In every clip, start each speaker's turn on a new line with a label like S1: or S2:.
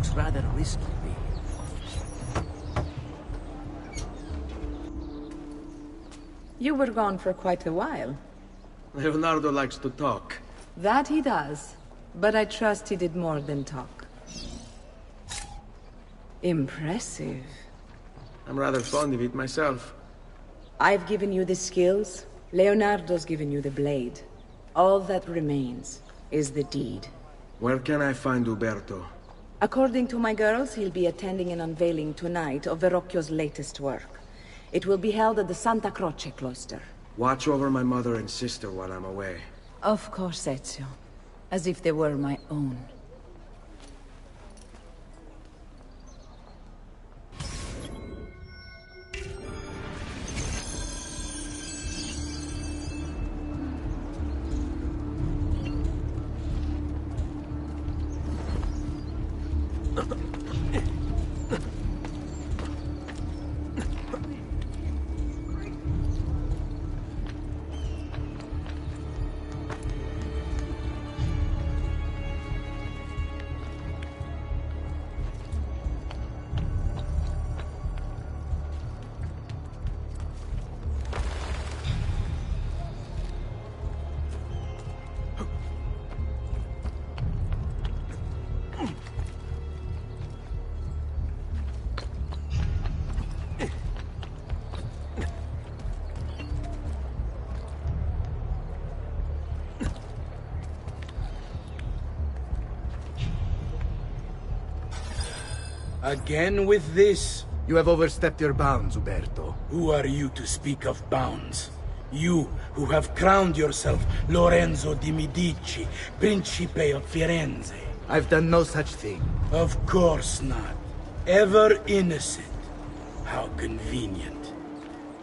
S1: looks rather risky, really.
S2: You were gone for quite a while.
S3: Leonardo likes to talk.
S2: That he does. But I trust he did more than talk. Impressive.
S3: I'm rather fond of it myself.
S2: I've given you the skills. Leonardo's given you the blade. All that remains is the deed.
S3: Where can I find Uberto?
S2: According to my girls, he'll be attending an unveiling tonight of Verrocchio's latest work. It will be held at the Santa Croce cloister.
S3: Watch over my mother and sister while I'm away.
S2: Of course, Ezio. As if they were my own.
S4: Again with this?
S1: You have overstepped your bounds, Uberto.
S4: Who are you to speak of bounds? You, who have crowned yourself Lorenzo di Medici, Principe of Firenze.
S1: I've done no such thing.
S4: Of course not. Ever innocent. How convenient.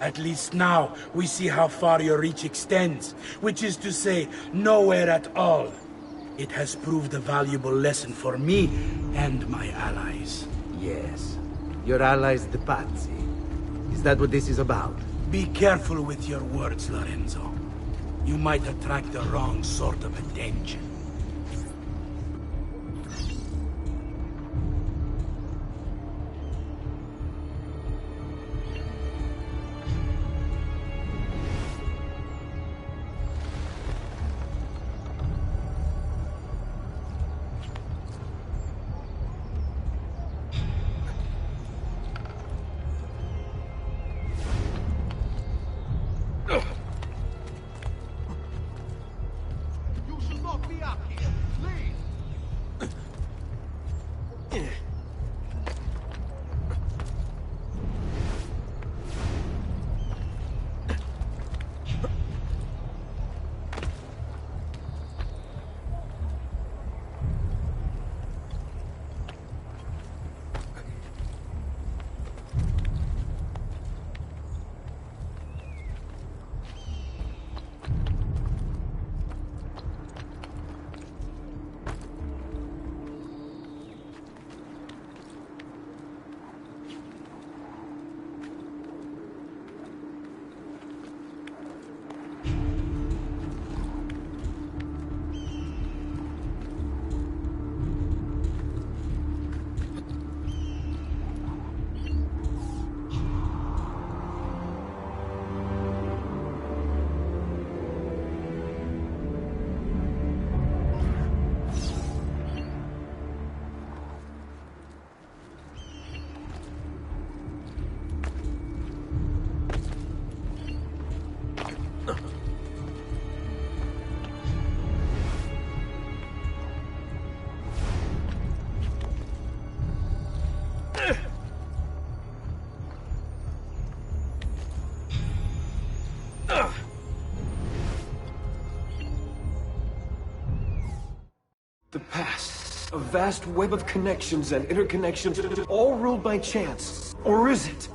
S4: At least now, we see how far your reach extends, which is to say, nowhere at all. It has proved a valuable lesson for me and my allies.
S1: Yes. Your allies, the Pazzi. Is that what this is about?
S4: Be careful with your words, Lorenzo. You might attract the wrong sort of attention.
S5: The past. A vast web of connections and interconnections, all ruled by chance. Or is it?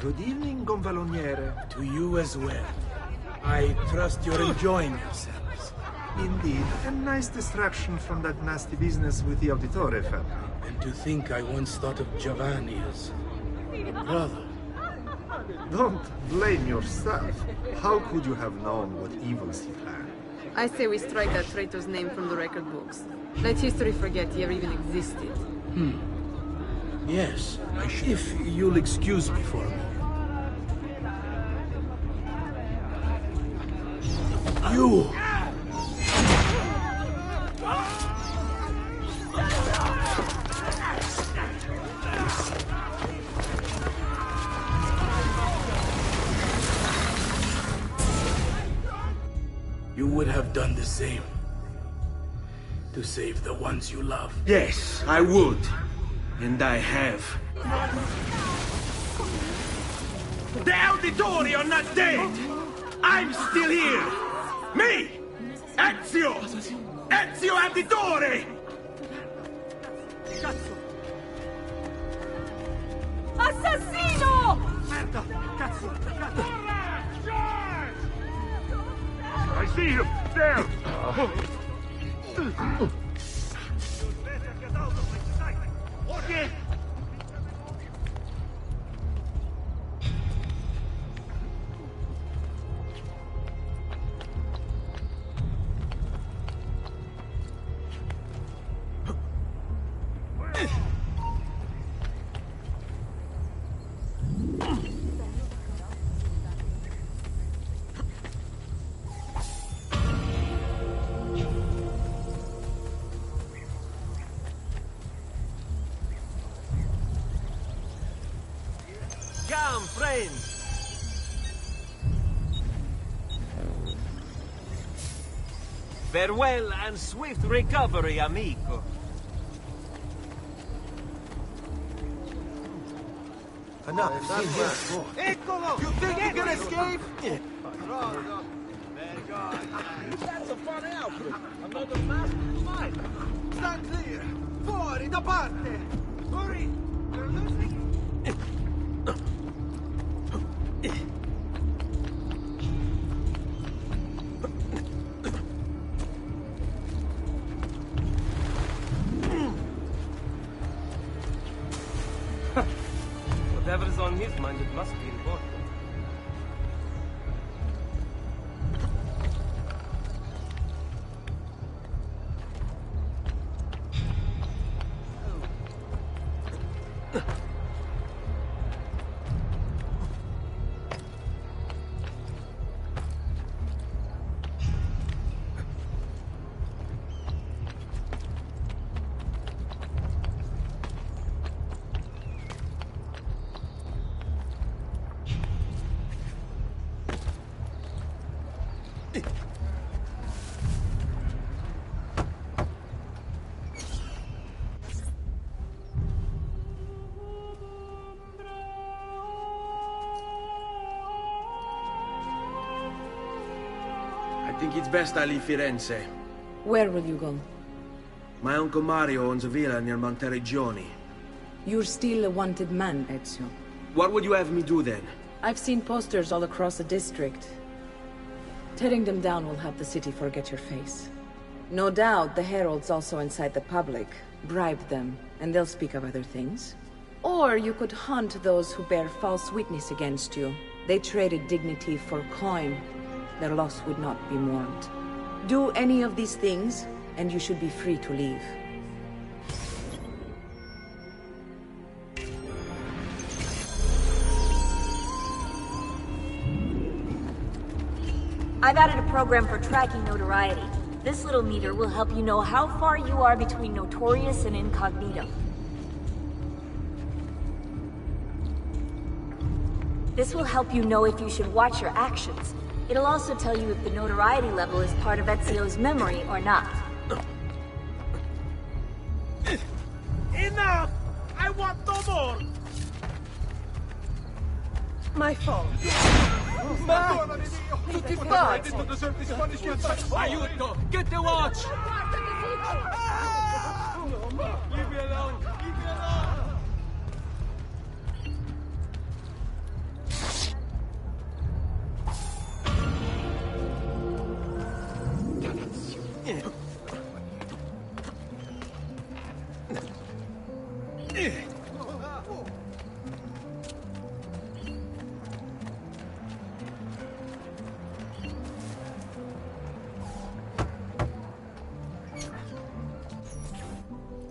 S6: Good evening, Gonfaloniere.
S4: To you as well. I trust you're enjoying yourselves.
S6: Indeed, a nice distraction from that nasty business with the Auditore family.
S4: And to think I once thought of Giovanni as a brother.
S6: Don't blame yourself. How could you have known what evils he planned?
S7: I say we strike that traitor's name from the record books. Let history forget he ever even existed.
S4: Yes, I should. If you'll excuse me for a moment. You! You would have done the same. To save the ones you love.
S3: Yes, I would. And I have. The Auditori are not dead! I'm still here! Me! Ezio! Ezio Auditore!
S2: Assassino!
S3: Merda! Cazzo! I see him! There! Okay.
S5: Come, friends! Farewell and swift recovery, amico.
S3: Enough, in here.
S5: Eccolo!
S3: You think you can escape?
S5: That's a fun outfit. Another master fight. Stand clear. Fuori da parte. Hurry! We're losing. Whatever's on his mind, it must be important.
S3: I think it's best I leave Firenze.
S2: Where will you go?
S3: My Uncle Mario owns a villa near Monteregioni.
S2: You're still a wanted man, Ezio.
S3: What would you have me do then?
S2: I've seen posters all across the district. Tearing them down will help the city forget your face. No doubt the heralds also incite the public. Bribe them, and they'll speak of other things. Or you could hunt those who bear false witness against you. They traded dignity for coin. Their loss would not be mourned. Do any of these things, and you should be free to leave.
S8: I've added a program for tracking notoriety. This little meter will help you know how far you are between notorious and incognito. This will help you know if you should watch your actions. It'll also tell you if the notoriety level is part of Ezio's memory or not.
S5: Enough! I want no more!
S7: My fault.
S5: Tutti pazzi! Aiuto! Get the watch! Leave me alone! Leave me alone!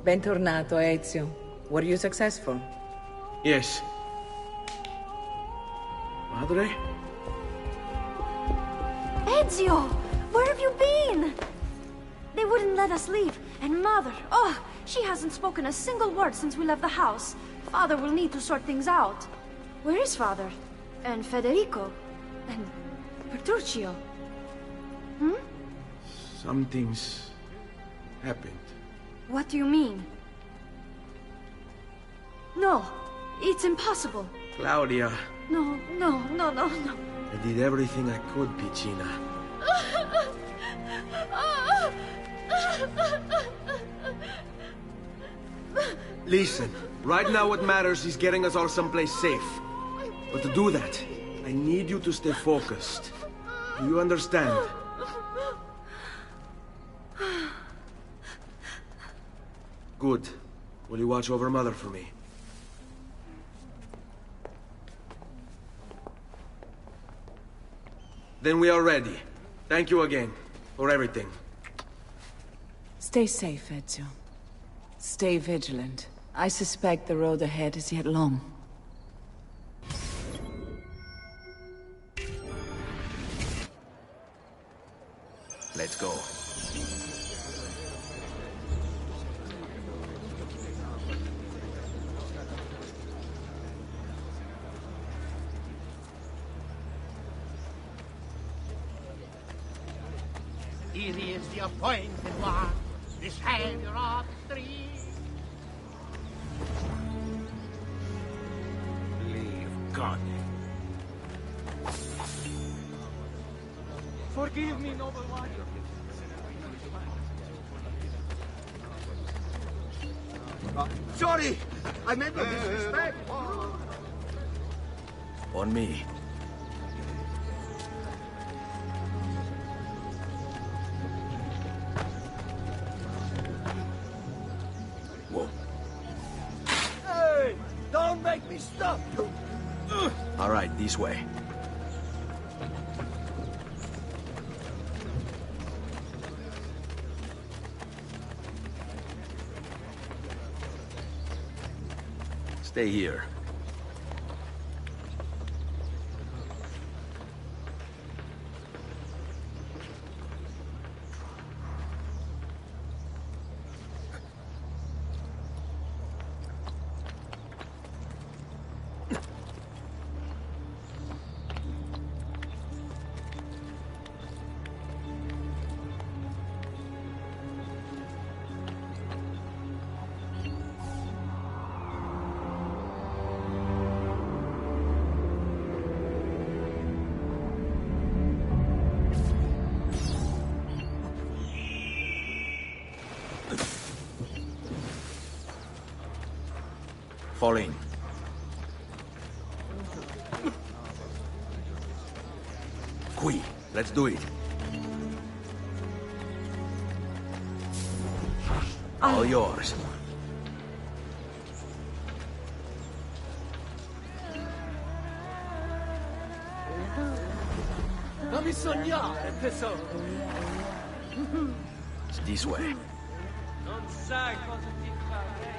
S2: Bentornato, Ezio. Were you successful?
S3: Yes. Madre?
S8: Ezio! Where have you been? They wouldn't let us leave. And Mother, oh, she hasn't spoken a single word since we left the house. Father will need to sort things out. Where is Father? And Federico? And Petruccio? Hmm?
S3: Something's happened.
S8: What do you mean? No, it's impossible.
S3: Claudia,
S8: No.
S3: I did everything I could, Piccina. Listen, right now what matters is getting us all someplace safe. But to do that, I need you to stay focused. Do you understand? Good. Will you watch over Mother for me? Then we are ready. Thank you again for everything.
S2: Stay safe, Ezio. Stay vigilant. I suspect the road ahead is yet long.
S3: Let's go.
S9: Here is the appointed one, the savior of the three.
S5: Leave God. Forgive me, noble one. Sorry, I meant no disrespect.
S3: On me. Whoa.
S5: Hey, don't make me stop you.
S3: All right, this way. Stay here. Fall in. Qui, let's do it. All yours.
S5: Fammi sognare, tesoro.
S3: It's this way.
S5: Non sai cosa ti farei.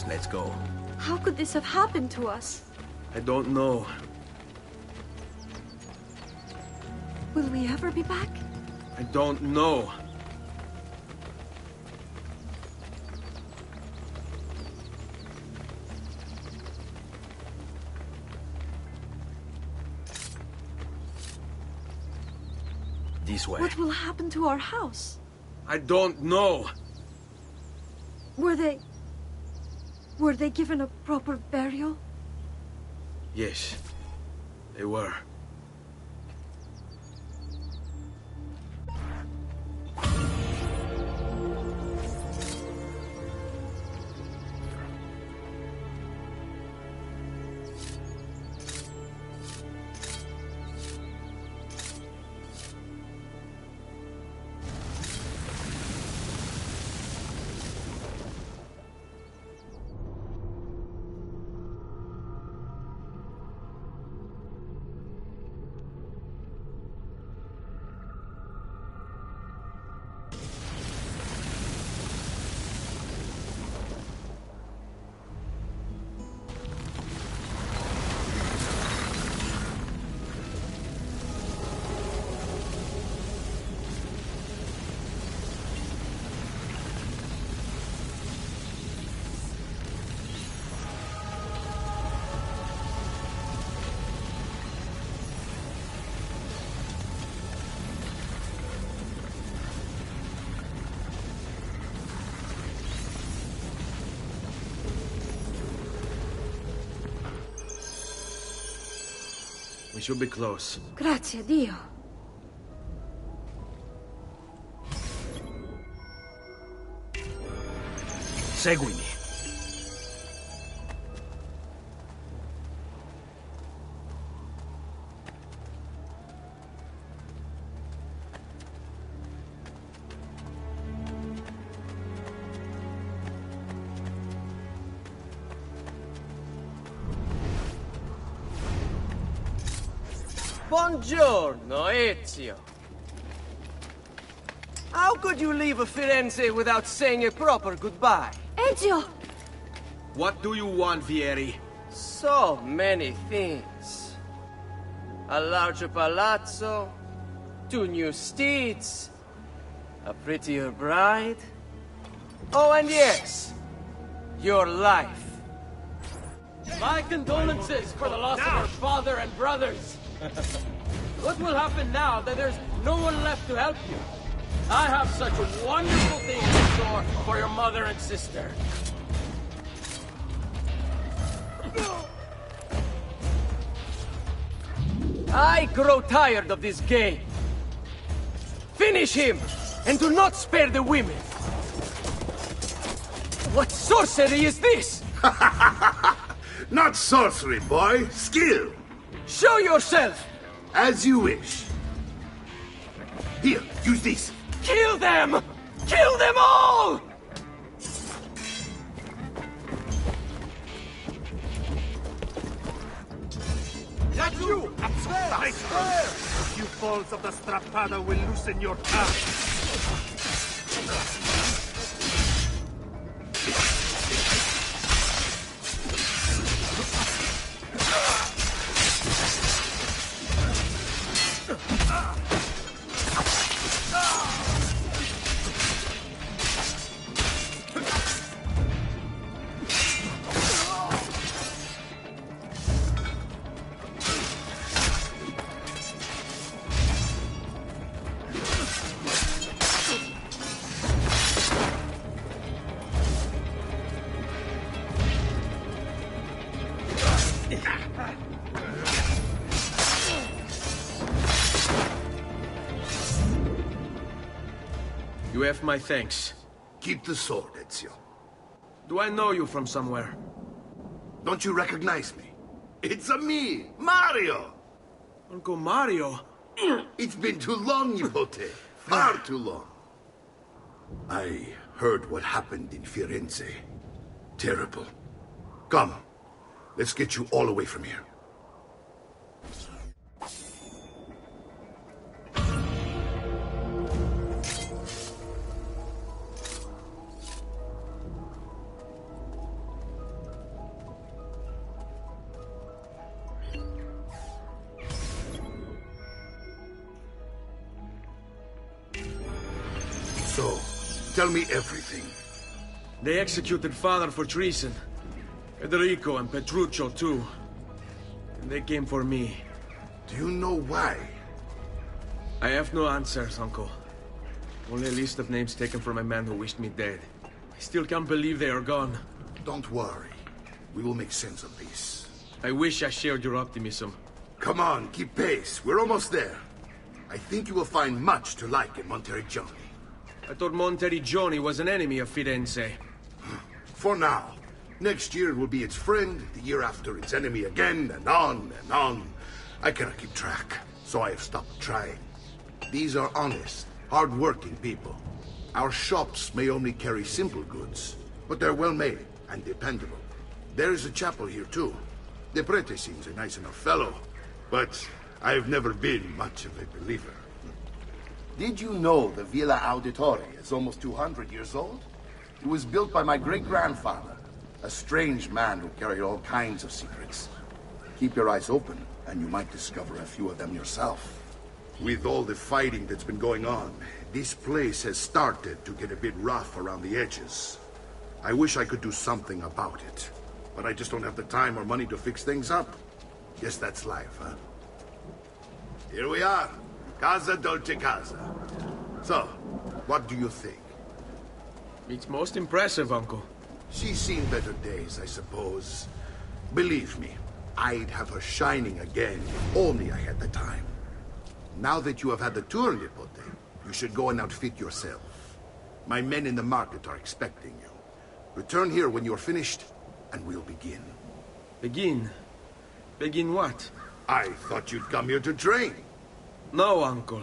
S3: Let's go.
S8: How could this have happened to us?
S3: I don't know.
S8: Will we ever be back?
S3: I don't know. This way.
S8: What will happen to our house?
S3: I don't know.
S8: Were they given a proper burial?
S3: Yes, they were. We should be close.
S8: Grazie a Dio.
S3: Seguimi.
S10: Buongiorno, Ezio. How could you leave Firenze without saying a proper goodbye?
S8: Ezio!
S3: What do you want, Vieri?
S10: So many things. A larger palazzo, 2 new steeds, a prettier bride. Oh, and yes, your life. My condolences for the loss of your father and brothers. What will happen now that there's no one left to help you? I have such wonderful things in store for your mother and sister. I grow tired of this game. Finish him, and do not spare the women. What sorcery is this?
S11: Not sorcery, boy. Skill.
S10: Show yourself!
S11: As you wish. Here, use this.
S10: Kill them! Kill them all!
S5: That's you! I swear! A few falls of the strappada will loosen your tongue.
S3: You have my thanks.
S11: Keep the sword, Ezio.
S3: Do I know you from somewhere?
S11: Don't you recognize me? It's me, Mario!
S3: Uncle Mario?
S11: It's been too long, Nipote. Far too long. I heard what happened in Firenze. Terrible. Come, let's get you all away from here. So, tell me everything.
S3: They executed father for treason. Federico and Petruccio, too. And they came for me.
S11: Do you know why?
S3: I have no answers, Uncle. Only a list of names taken from a man who wished me dead. I still can't believe they are gone.
S11: Don't worry. We will make sense of this.
S3: I wish I shared your optimism.
S11: Come on, keep pace. We're almost there. I think you will find much to like in Monteriggioni.
S3: I thought Monteriggioni was an enemy of Firenze.
S11: For now. Next year it will be its friend, the year after its enemy again, and on and on. I cannot keep track, so I have stopped trying. These are honest, hard-working people. Our shops may only carry simple goods, but they're well-made and dependable. There is a chapel here, too. The prete seems a nice enough fellow, but I have never been much of a believer. Did you know the Villa Auditore is almost 200 years old? It was built by my great-grandfather, a strange man who carried all kinds of secrets. Keep your eyes open, and you might discover a few of them yourself. With all the fighting that's been going on, this place has started to get a bit rough around the edges. I wish I could do something about it, but I just don't have the time or money to fix things up. Guess that's life, huh? Here we are. Casa Dolce Casa. So, what do you think?
S3: It's most impressive, Uncle.
S11: She's seen better days, I suppose. Believe me, I'd have her shining again if only I had the time. Now that you have had the tour, Nipote, you should go and outfit yourself. My men in the market are expecting you. Return here when you're finished, and we'll begin.
S3: Begin? Begin what?
S11: I thought you'd come here to train.
S3: No, Uncle.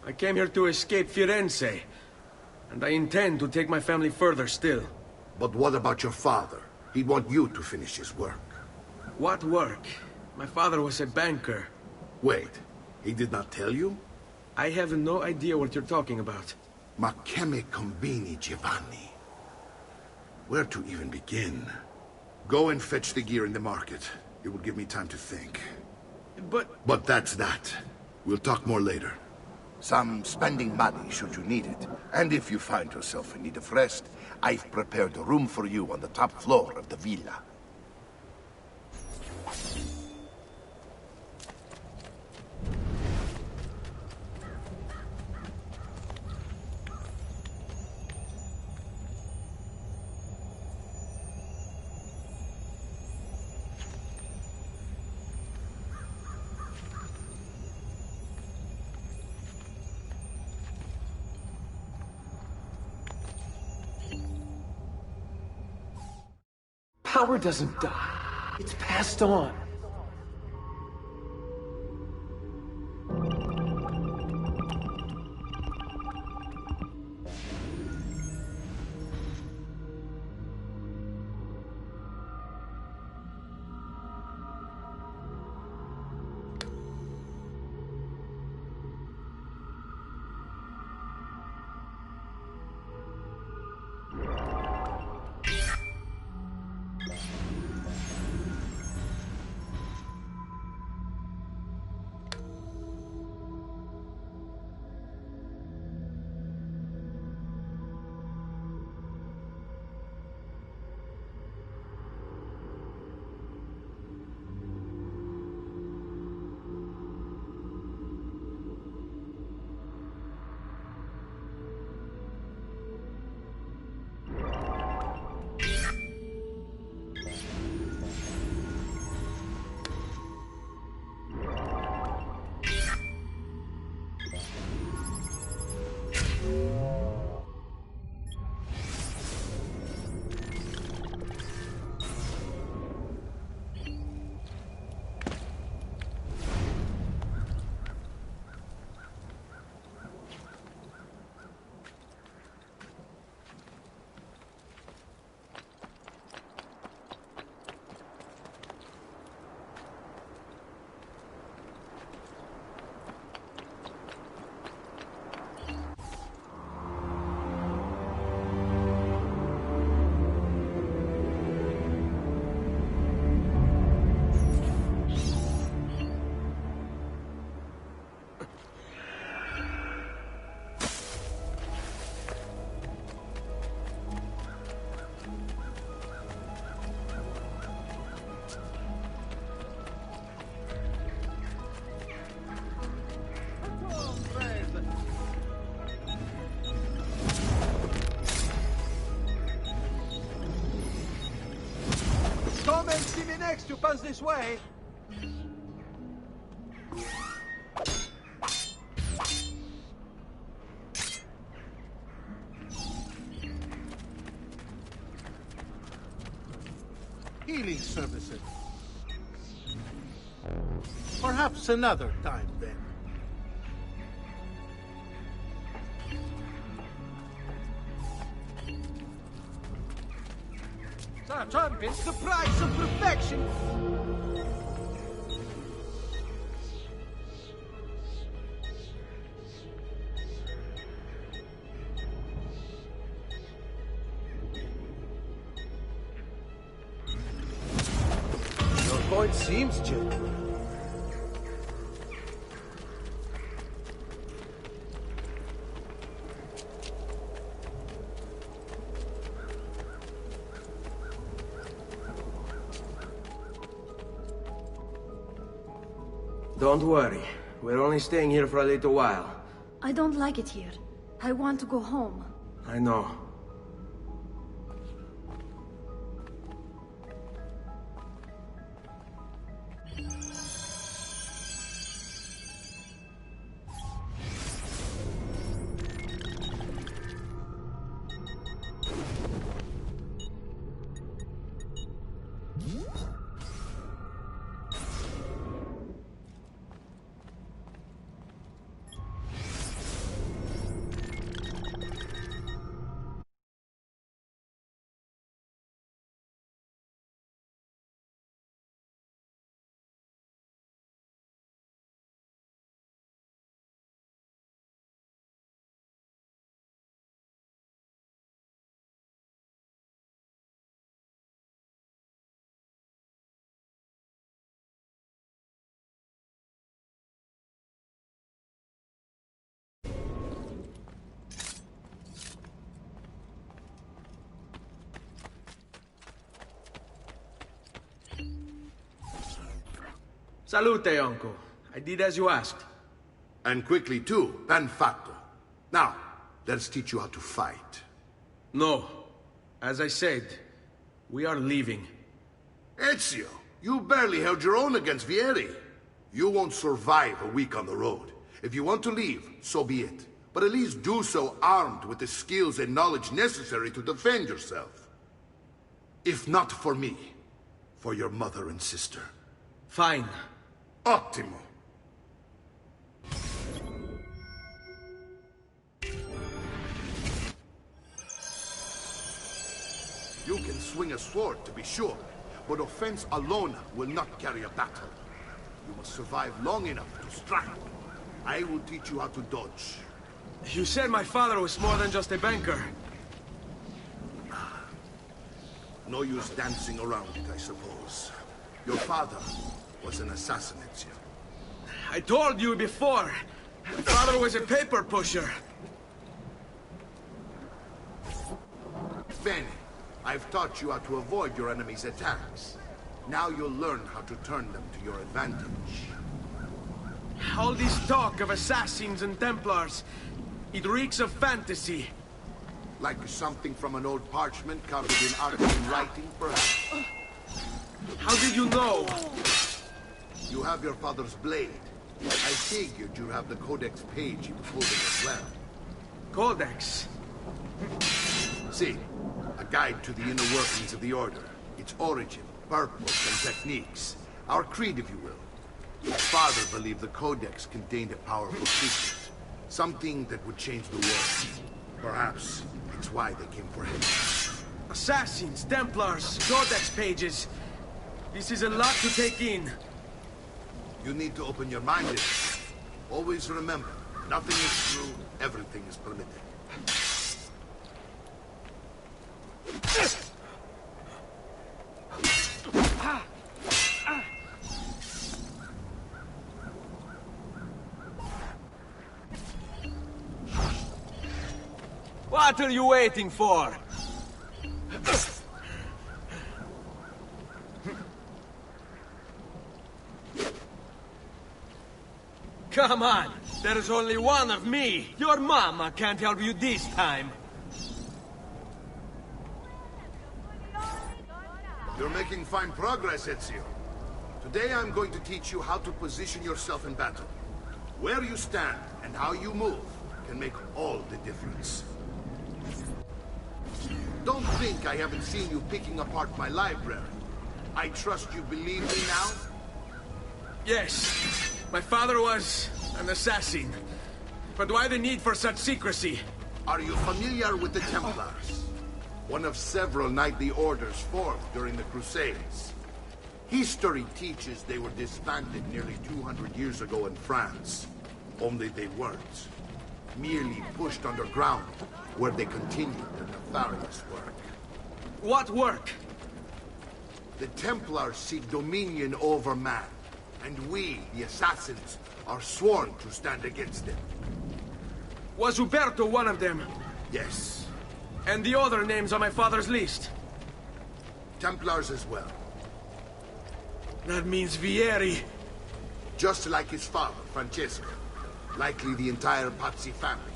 S3: I came here to escape Firenze. And I intend to take my family further still.
S11: But what about your father? He'd want you to finish his work.
S3: What work? My father was a banker.
S11: Wait, he did not tell you?
S3: I have no idea what you're talking about.
S11: Ma che me combini, Giovanni? Where to even begin? Go and fetch the gear in the market. It will give me time to think. But that's that. We'll talk more later. Some spending money should you need it. And if you find yourself in need of rest, I've prepared a room for you on the top floor of the villa.
S10: Power doesn't die. It's passed on.
S5: Come and see me next you pass this way. Healing services. Perhaps another time then. Champions, the price of perfection!
S3: Oh, it seems genuine.
S10: Don't worry. We're only staying here for a little while.
S8: I don't like it here. I want to go home.
S10: I know.
S3: Salute, uncle. I did as you asked.
S11: And quickly too, ben fatto. Now, let's teach you how to fight.
S3: No. As I said, we are leaving.
S11: Ezio, you barely held your own against Vieri. You won't survive a week on the road. If you want to leave, so be it. But at least do so armed with the skills and knowledge necessary to defend yourself. If not for me, for your mother and sister.
S3: Fine.
S11: Ottimo. You can swing a sword, to be sure, but offense alone will not carry a battle. You must survive long enough to strike. I will teach you how to dodge.
S3: You said my father was more than just a banker.
S11: No use dancing around it, I suppose. Your father was an assassin, Ezio.
S3: I told you before. My father was a paper pusher.
S11: Bene. I've taught you how to avoid your enemy's attacks. Now you'll learn how to turn them to your advantage.
S3: All this talk of assassins and Templars, it reeks of fantasy.
S11: Like something from an old parchment covered in arcane writing, perhaps?
S3: How did you know?
S11: You have your father's blade. I figured you'd have the Codex page he was holding as well.
S3: Codex?
S11: See, a guide to the inner workings of the Order. Its origin, purpose, and techniques. Our creed, if you will. My father believed the Codex contained a powerful secret. Something that would change the world. Perhaps it's why they came for him.
S3: Assassins, Templars, Codex pages. This is a lot to take in.
S11: You need to open your mind. Always remember, nothing is true, everything is permitted.
S3: What are you waiting for? Come on! There's only one of me! Your mama can't help you this time!
S11: You're making fine progress, Ezio. Today I'm going to teach you how to position yourself in battle. Where you stand and how you move can make all the difference. Don't think I haven't seen you picking apart my library. I trust you believe me now?
S3: Yes. My father was an assassin. But why the need for such secrecy?
S11: Are you familiar with the Templars? One of several knightly orders formed during the Crusades. History teaches they were disbanded nearly 200 years ago in France. Only they weren't. Merely pushed underground, where they continued their nefarious work.
S3: What work?
S11: The Templars seek dominion over man, and we, the assassins, are sworn to stand against them.
S3: Was Uberto one of them?
S11: Yes.
S3: And the other names on my father's list?
S11: Templars as well.
S3: That means Vieri.
S11: Just like his father, Francesco. Likely the entire Pazzi family.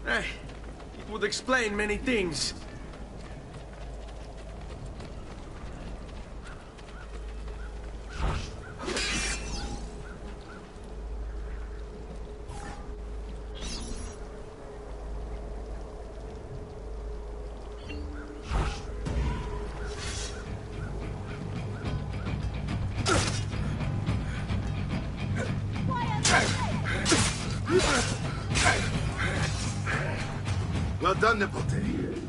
S3: It would explain many things.
S11: Well done, Nipote.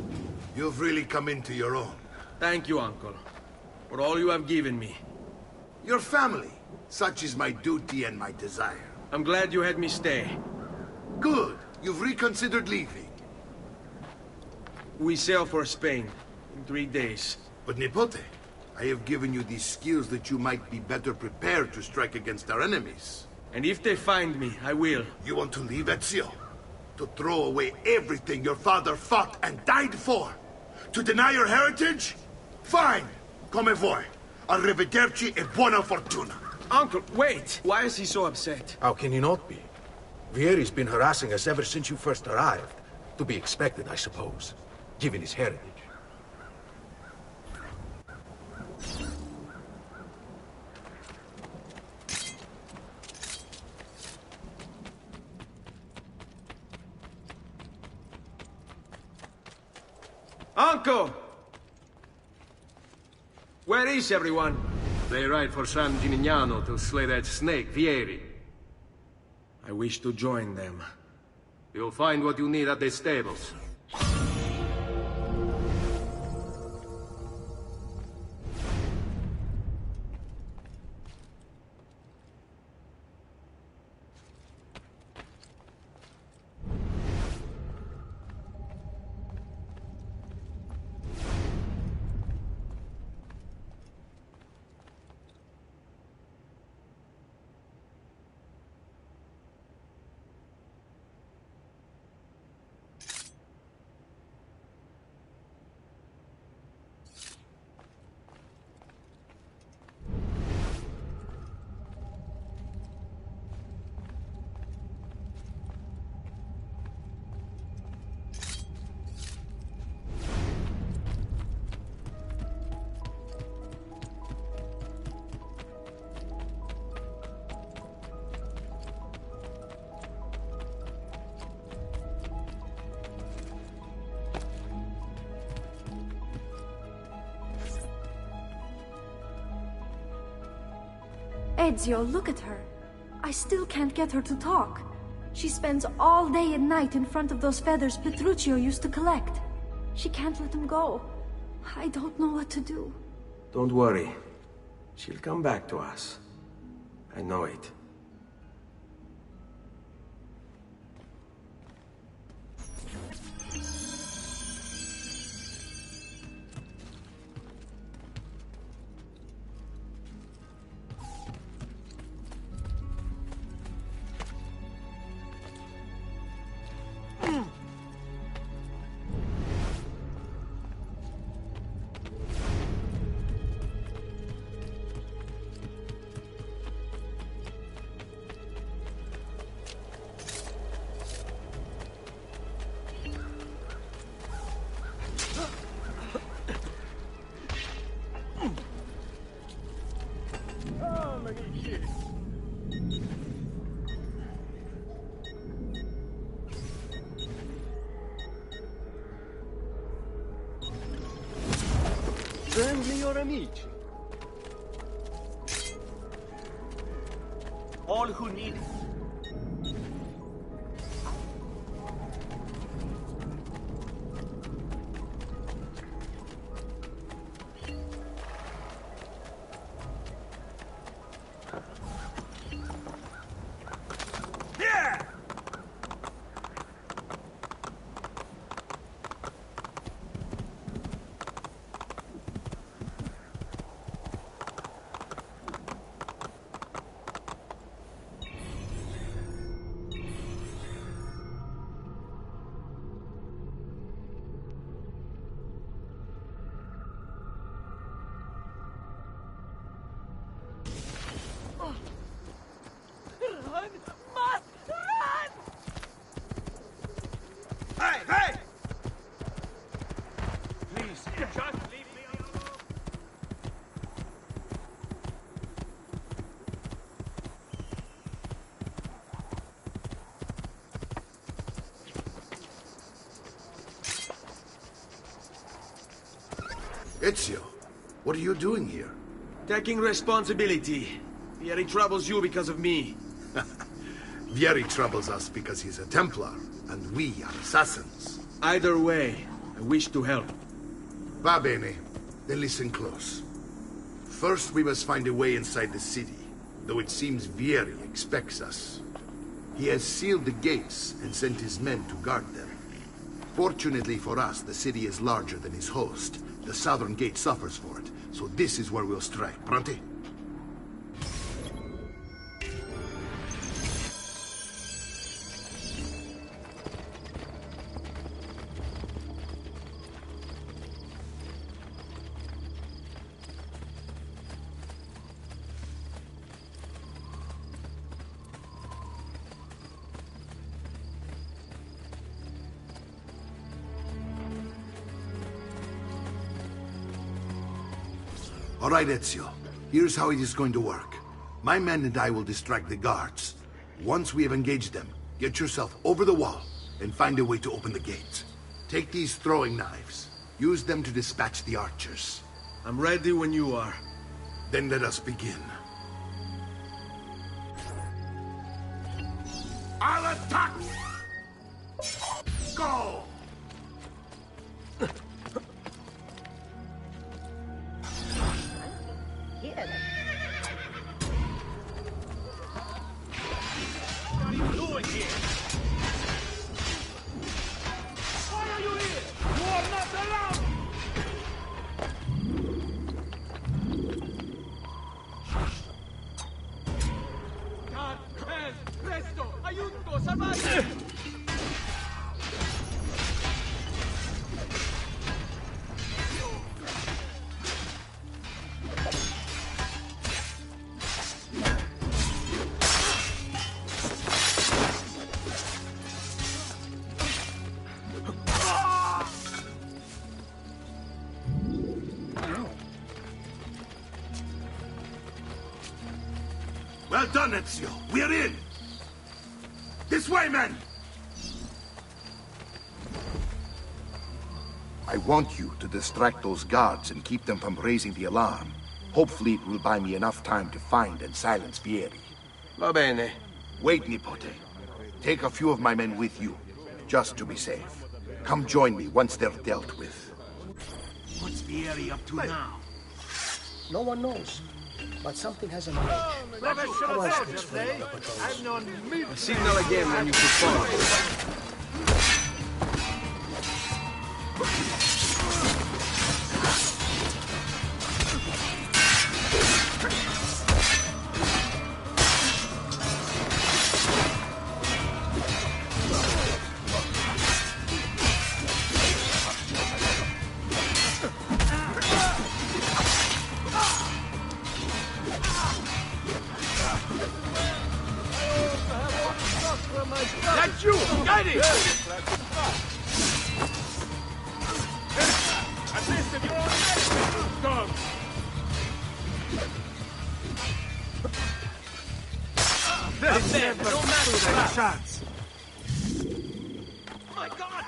S11: You've really come into your own.
S3: Thank you, Uncle, for all you have given me.
S11: Your family. Such is my duty and my desire.
S3: I'm glad you had me stay.
S11: Good. You've reconsidered leaving.
S3: We sail for Spain in 3 days.
S11: But Nipote, I have given you these skills that you might be better prepared to strike against our enemies.
S3: And if they find me, I will.
S11: You want to leave Ezio? To throw away everything your father fought and died for? To deny your heritage? Fine! Come voi. Arrivederci e buona fortuna.
S3: Uncle, wait! Why is he so upset?
S1: How can he not be? Vieri's been harassing us ever since you first arrived. To be expected, I suppose, given his heritage.
S3: Uncle! Where is everyone?
S12: They ride for San Gimignano to slay that snake, Vieri.
S3: I wish to join them.
S12: You'll find what you need at the stables.
S8: Ezio, look at her. I still can't get her to talk. She spends all day and night in front of those feathers Petruchio used to collect. She can't let them go. I don't know what to do.
S3: Don't worry. She'll come back to us. I know it.
S10: Prendi your amici. All who need it.
S11: Ezio, what are you doing here?
S3: Taking responsibility. Vieri troubles you because of me.
S11: Vieri troubles us because he's a Templar, and we are assassins.
S3: Either way, I wish to help.
S11: Va bene. Then listen close. First, we must find a way inside the city, though it seems Vieri expects us. He has sealed the gates and sent his men to guard them. Fortunately for us, the city is larger than his host. The southern gate suffers for it, so this is where we'll strike. Pronti? All right, Ezio. Here's how it is going to work. My men and I will distract the guards. Once we have engaged them, get yourself over the wall and find a way to open the gates. Take these throwing knives. Use them to dispatch the archers.
S3: I'm ready when you are.
S11: Then let us begin. I'll attack! Go! Well done, Ezio. We're in! This way, men! I want you to distract those guards and keep them from raising the alarm. Hopefully it will buy me enough time to find and silence Vieri.
S3: Va bene.
S11: Wait, Nipote. Take a few of my men with you, just to be safe. Come join me once they're dealt with.
S9: What's Vieri up to now? No one knows. But something has emerged. How else to explain the patrols?
S3: A signal again when you should follow.
S5: That's you! Get it! At least if you're on the dog!
S3: There's never no matter shots.
S5: My God!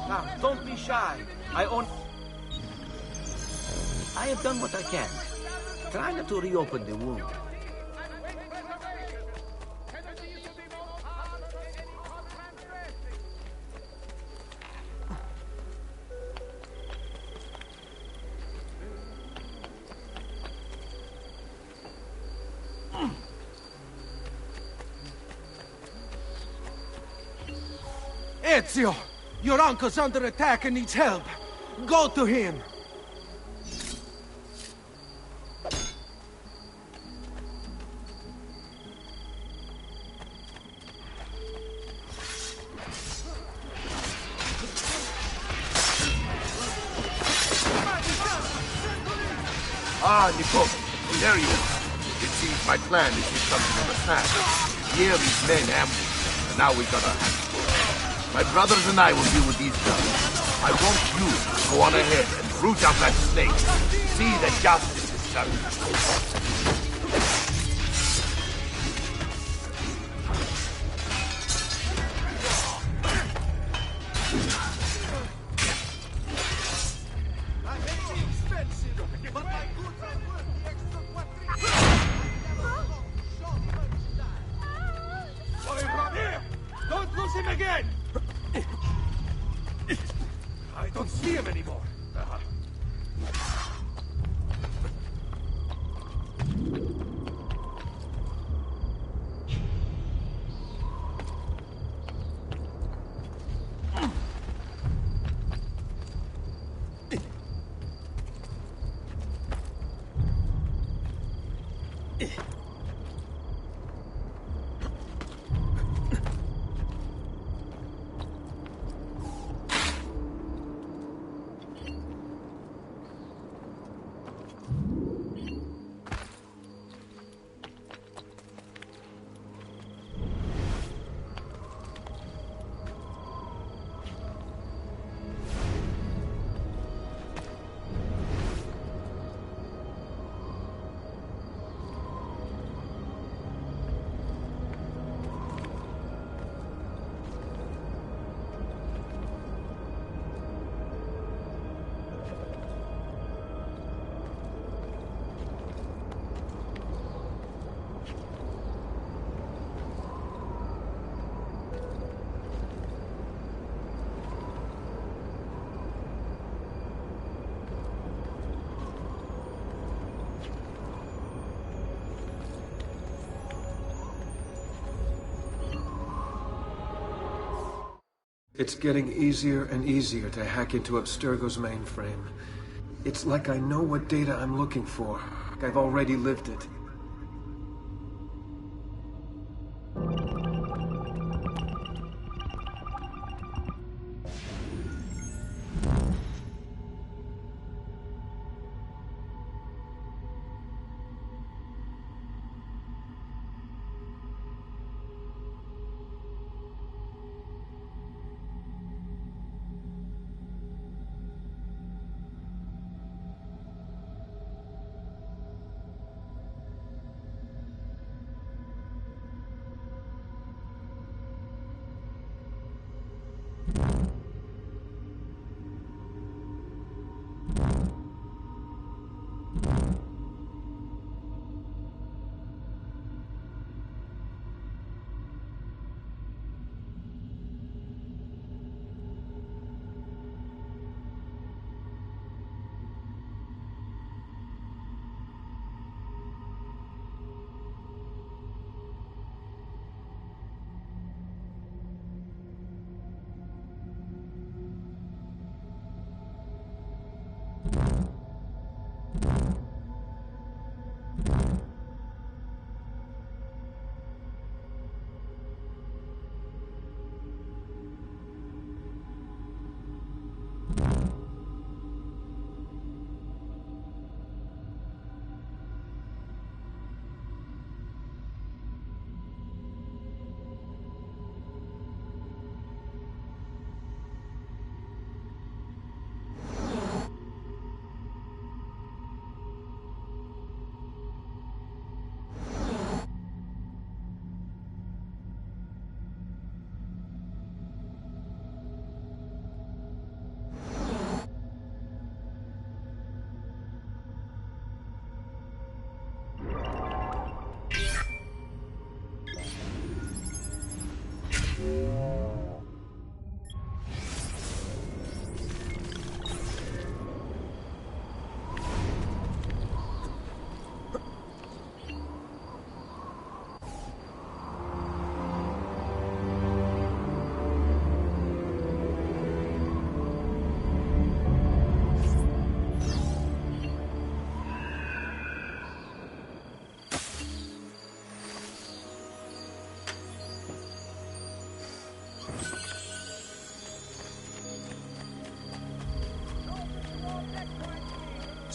S9: Now, don't be shy. I have done what I can. Try not to reopen the wound.
S5: Ezio! Your uncle's under attack and needs help. Go to him!
S11: Ah, Nicole, there you are. It seems my plan is becoming an attack. Here these men ambushed, and now we gotta handle it. My brothers and I will deal with these guys. I want you to go on ahead and root out that snake. See that justice is served.
S5: Don't lose him again! I don't see him anymore.
S3: It's getting easier and easier to hack into Abstergo's mainframe. It's like I know what data I'm looking for. Like I've already lived it.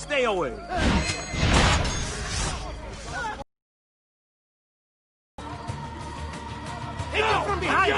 S9: stay away. Hit him from behind!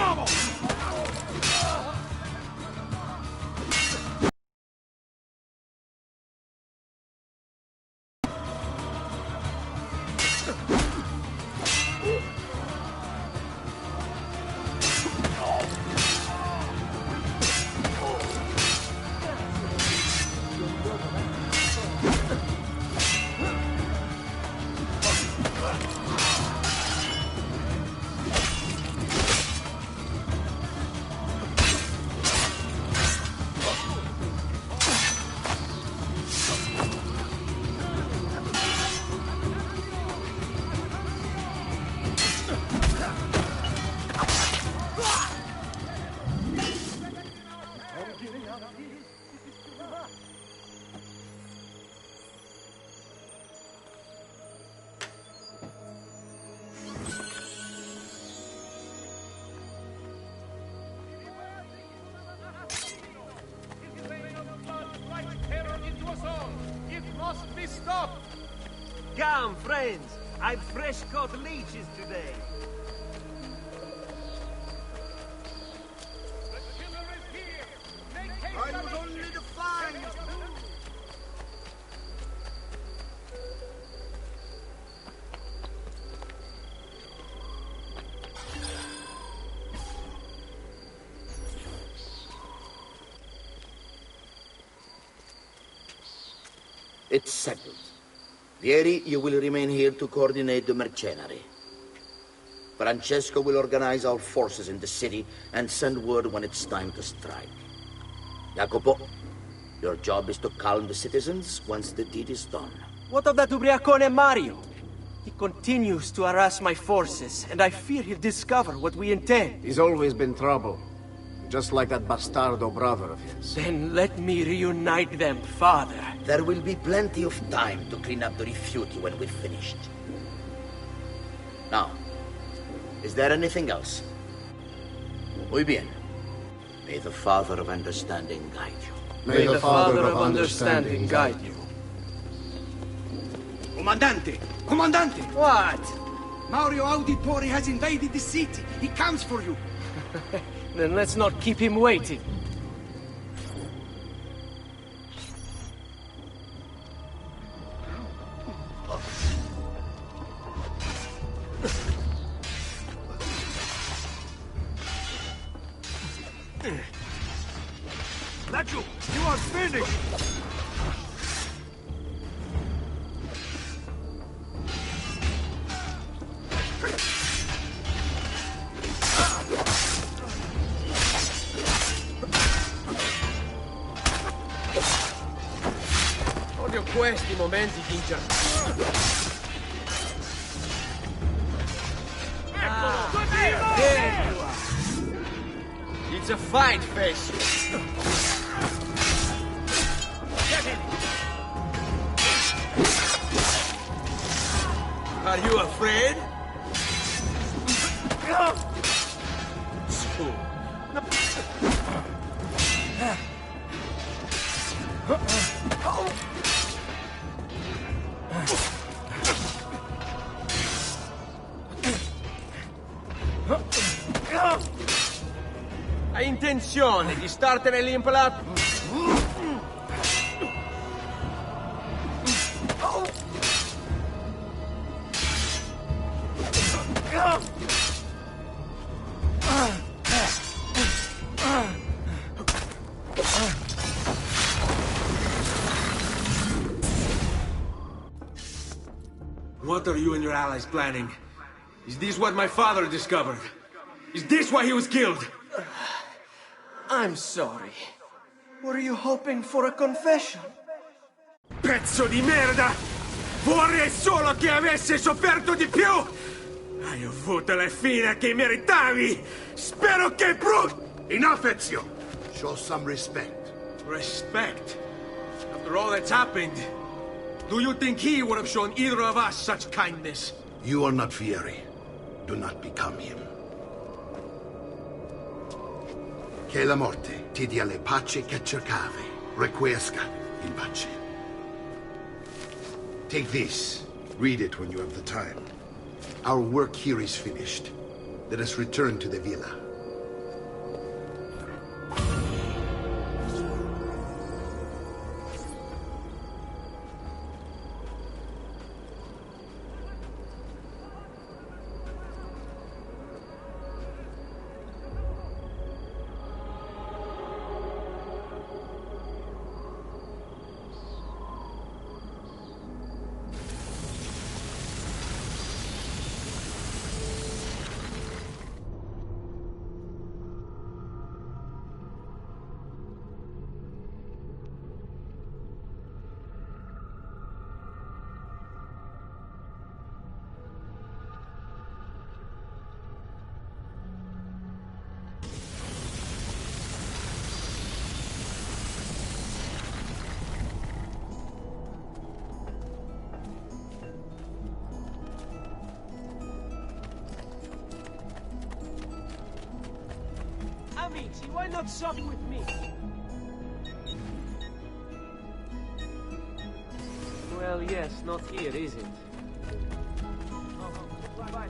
S5: Stop!
S9: Come, friends. I've fresh caught leeches today.
S5: The killer is here! Make haste! I was only defiant!
S13: It's settled. Vieri, you will remain here to coordinate the mercenary. Francesco will organize our forces in the city and send word when it's time to strike. Jacopo, your job is to calm the citizens once the deed is done.
S10: What of that ubriacone Mario? He continues to harass my forces, and I fear he'll discover what we intend.
S12: He's always been trouble. Just like that bastardo brother of his.
S10: Then let me reunite them, father.
S13: There will be plenty of time to clean up the rifiuti when we're finished. Now, is there anything else? Muy bien. May the Father of Understanding guide you.
S12: May the Father of Understanding guide you.
S4: Comandante! Comandante!
S10: What?
S4: Mario Auditore has invaded the city. He comes for you.
S10: Then let's not keep him waiting.
S5: Nacho, you are finished!
S10: Odio questi momenti di There you are. It's a fight, face. Are you afraid? Hai intenzione di startene l'impalato?
S3: What are you and your allies planning? Is this what my father discovered? Is this why he was killed?
S10: I'm sorry. Were you hoping for a confession?
S3: Pezzo di merda! Vorrei solo che avesse sofferto di più! Hai avuto la fine che meritavi! Spero che
S11: Enough, Ezio! Show some respect.
S3: Respect? After all that's happened, do you think he would have shown either of us such kindness?
S11: You are not Fieri. Do not become him. Che la morte ti dia le pace che cercavi. Requiesca in pace. Take this. Read it when you have the time. Our work here is finished. Let us return to the villa.
S5: Amici, why not sup with me?
S10: Well, yes, not here, is it?
S5: Bye-bye.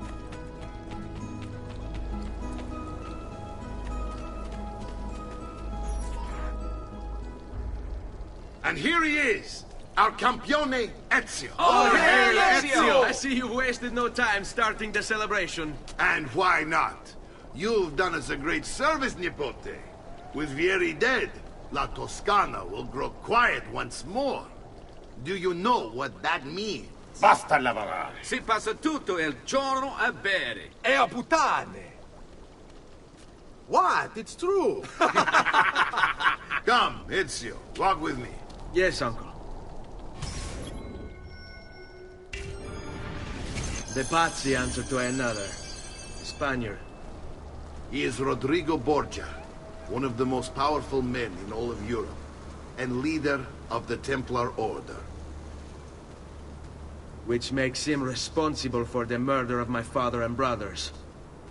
S11: And here he is, our campione Ezio.
S3: Oh, hey, Ezio! I see you wasted no time starting the celebration.
S11: And why not? You've done us a great service, Nipote. With Vieri dead, La Toscana will grow quiet once more. Do you know what that means?
S1: Basta lavorare.
S14: Si passa tutto il giorno a bere.
S5: E a puttane! What? It's true!
S11: Come, Ezio, walk with me.
S3: Yes, uncle. The Pazzi answer to another. Spaniard.
S11: He is Rodrigo Borgia, one of the most powerful men in all of Europe, and leader of the Templar Order.
S3: Which makes him responsible for the murder of my father and brothers.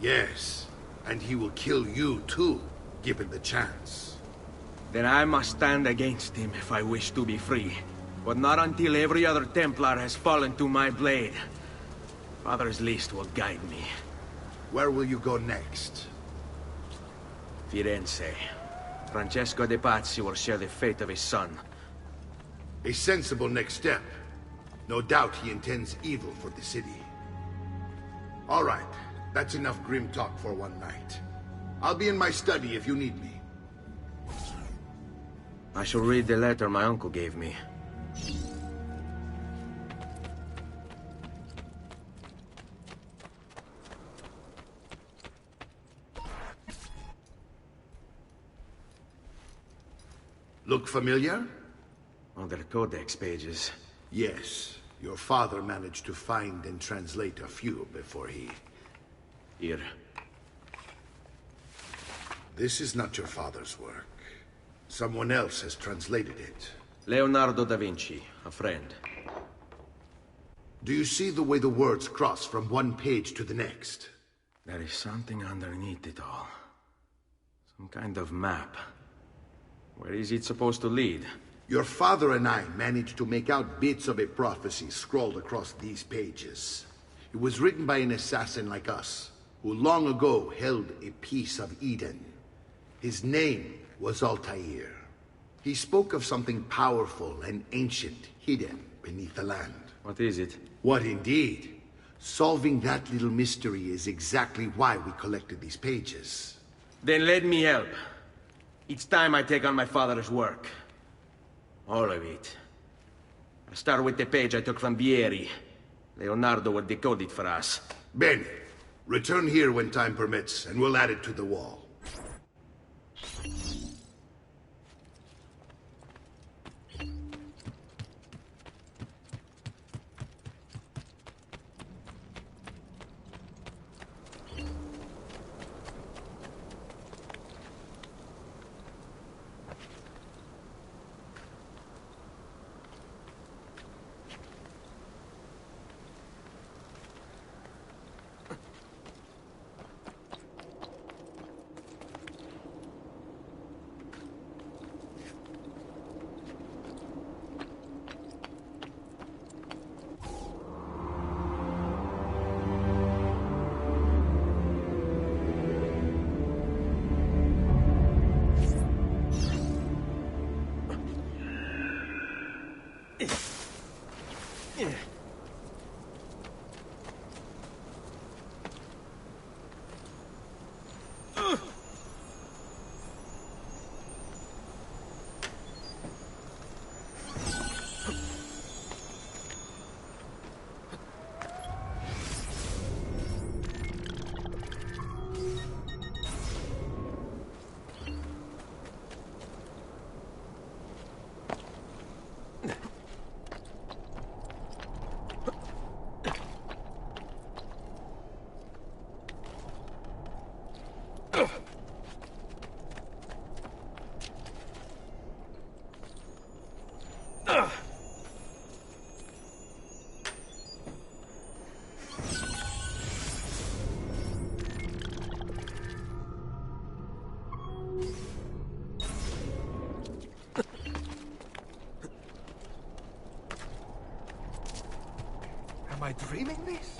S11: Yes, and he will kill you too, given the chance.
S3: Then I must stand against him if I wish to be free. But not until every other Templar has fallen to my blade. Father's list will guide me.
S11: Where will you go next?
S3: Firenze. Francesco de Pazzi will share the fate of his son.
S11: A sensible next step. No doubt he intends evil for the city. All right, that's enough grim talk for one night. I'll be in my study if you need me.
S3: I shall read the letter my uncle gave me.
S11: Look familiar?
S3: On their codex pages.
S11: Yes. Your father managed to find and translate a few before he...
S3: Here.
S11: This is not your father's work. Someone else has translated it.
S3: Leonardo da Vinci, a friend.
S11: Do you see the way the words cross from one page to the next?
S3: There is something underneath it all. Some kind of map. Where is it supposed to lead?
S11: Your father and I managed to make out bits of a prophecy scrawled across these pages. It was written by an assassin like us, who long ago held a piece of Eden. His name was Altair. He spoke of something powerful and ancient hidden beneath the land.
S3: What is it?
S11: What indeed? Solving that little mystery is exactly why we collected these pages.
S3: Then let me help. It's time I take on my father's work. All of it. I'll start with the page I took from Vieri. Leonardo will decode it for us.
S11: Bene. Return here when time permits, and we'll add it to the wall.
S6: I dreaming this?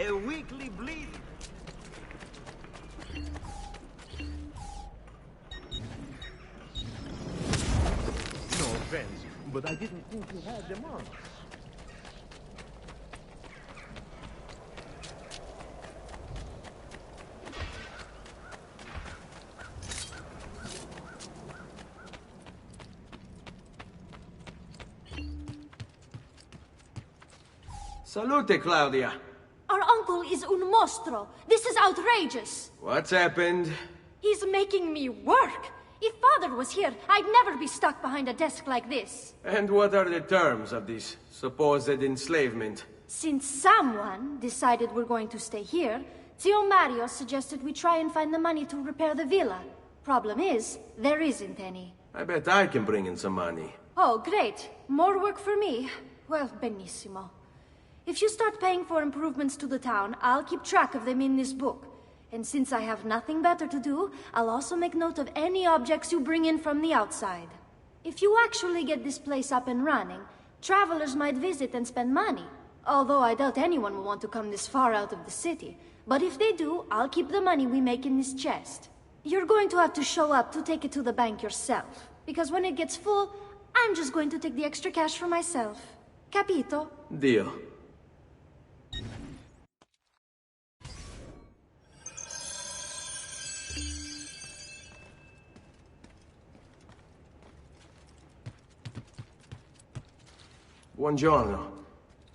S5: A weekly bleed. No offense, but I didn't think you had them on.
S3: Salute, Claudia.
S8: Our uncle is un mostro. This is outrageous.
S3: What's happened?
S8: He's making me work. If Father was here, I'd never be stuck behind a desk like this.
S3: And what are the terms of this supposed enslavement?
S8: Since someone decided we're going to stay here, Zio Mario suggested we try and find the money to repair the villa. Problem is, there isn't any.
S3: I bet I can bring in some money.
S8: Oh, great. More work for me. Well, benissimo. If you start paying for improvements to the town, I'll keep track of them in this book. And since I have nothing better to do, I'll also make note of any objects you bring in from the outside. If you actually get this place up and running, travelers might visit and spend money. Although I doubt anyone will want to come this far out of the city. But if they do, I'll keep the money we make in this chest. You're going to have to show up to take it to the bank yourself. Because when it gets full, I'm just going to take the extra cash for myself. Capito?
S3: Deal. Buongiorno.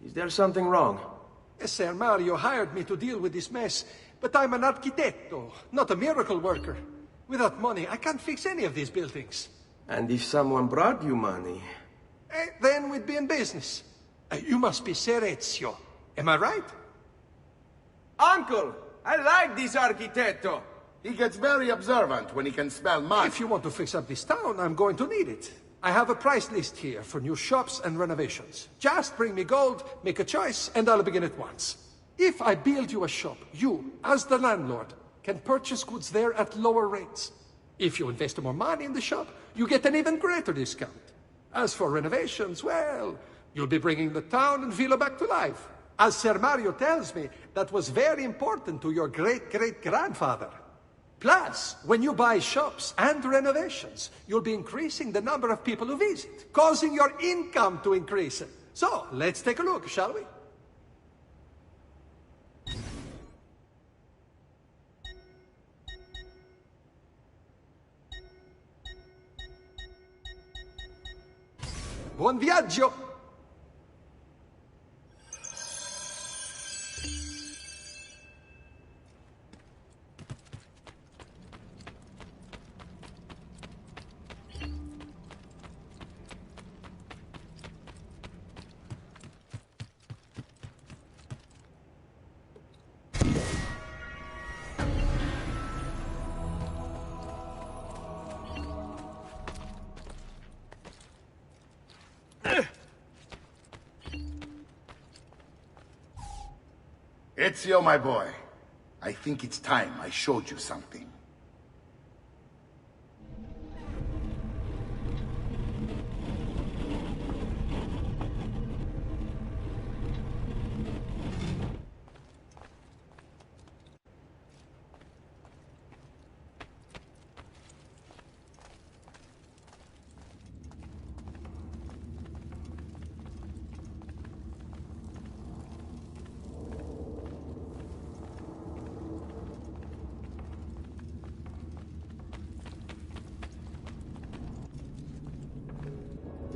S3: Is there something wrong?
S6: Ser Mario hired me to deal with this mess, but I'm an architetto, not a miracle worker. Without money, I can't fix any of these buildings.
S3: And if someone brought you money?
S6: Then we'd be in business. You must be Ser Ezio. Am I right?
S3: Uncle, I like this architetto.
S11: He gets very observant when he can smell mud.
S6: If you want to fix up this town, I'm going to need it. I have a price list here for new shops and renovations. Just bring me gold, make a choice, and I'll begin at once. If I build you a shop, you, as the landlord, can purchase goods there at lower rates. If you invest more money in the shop, you get an even greater discount. As for renovations, well, you'll be bringing the town and villa back to life. As Sir Mario tells me, that was very important to your great-great-grandfather. Plus, when you buy shops and renovations, you'll be increasing the number of people who visit, causing your income to increase. So, let's take a look, shall we? Buon viaggio!
S11: Ezio, my boy, I think it's time I showed you something.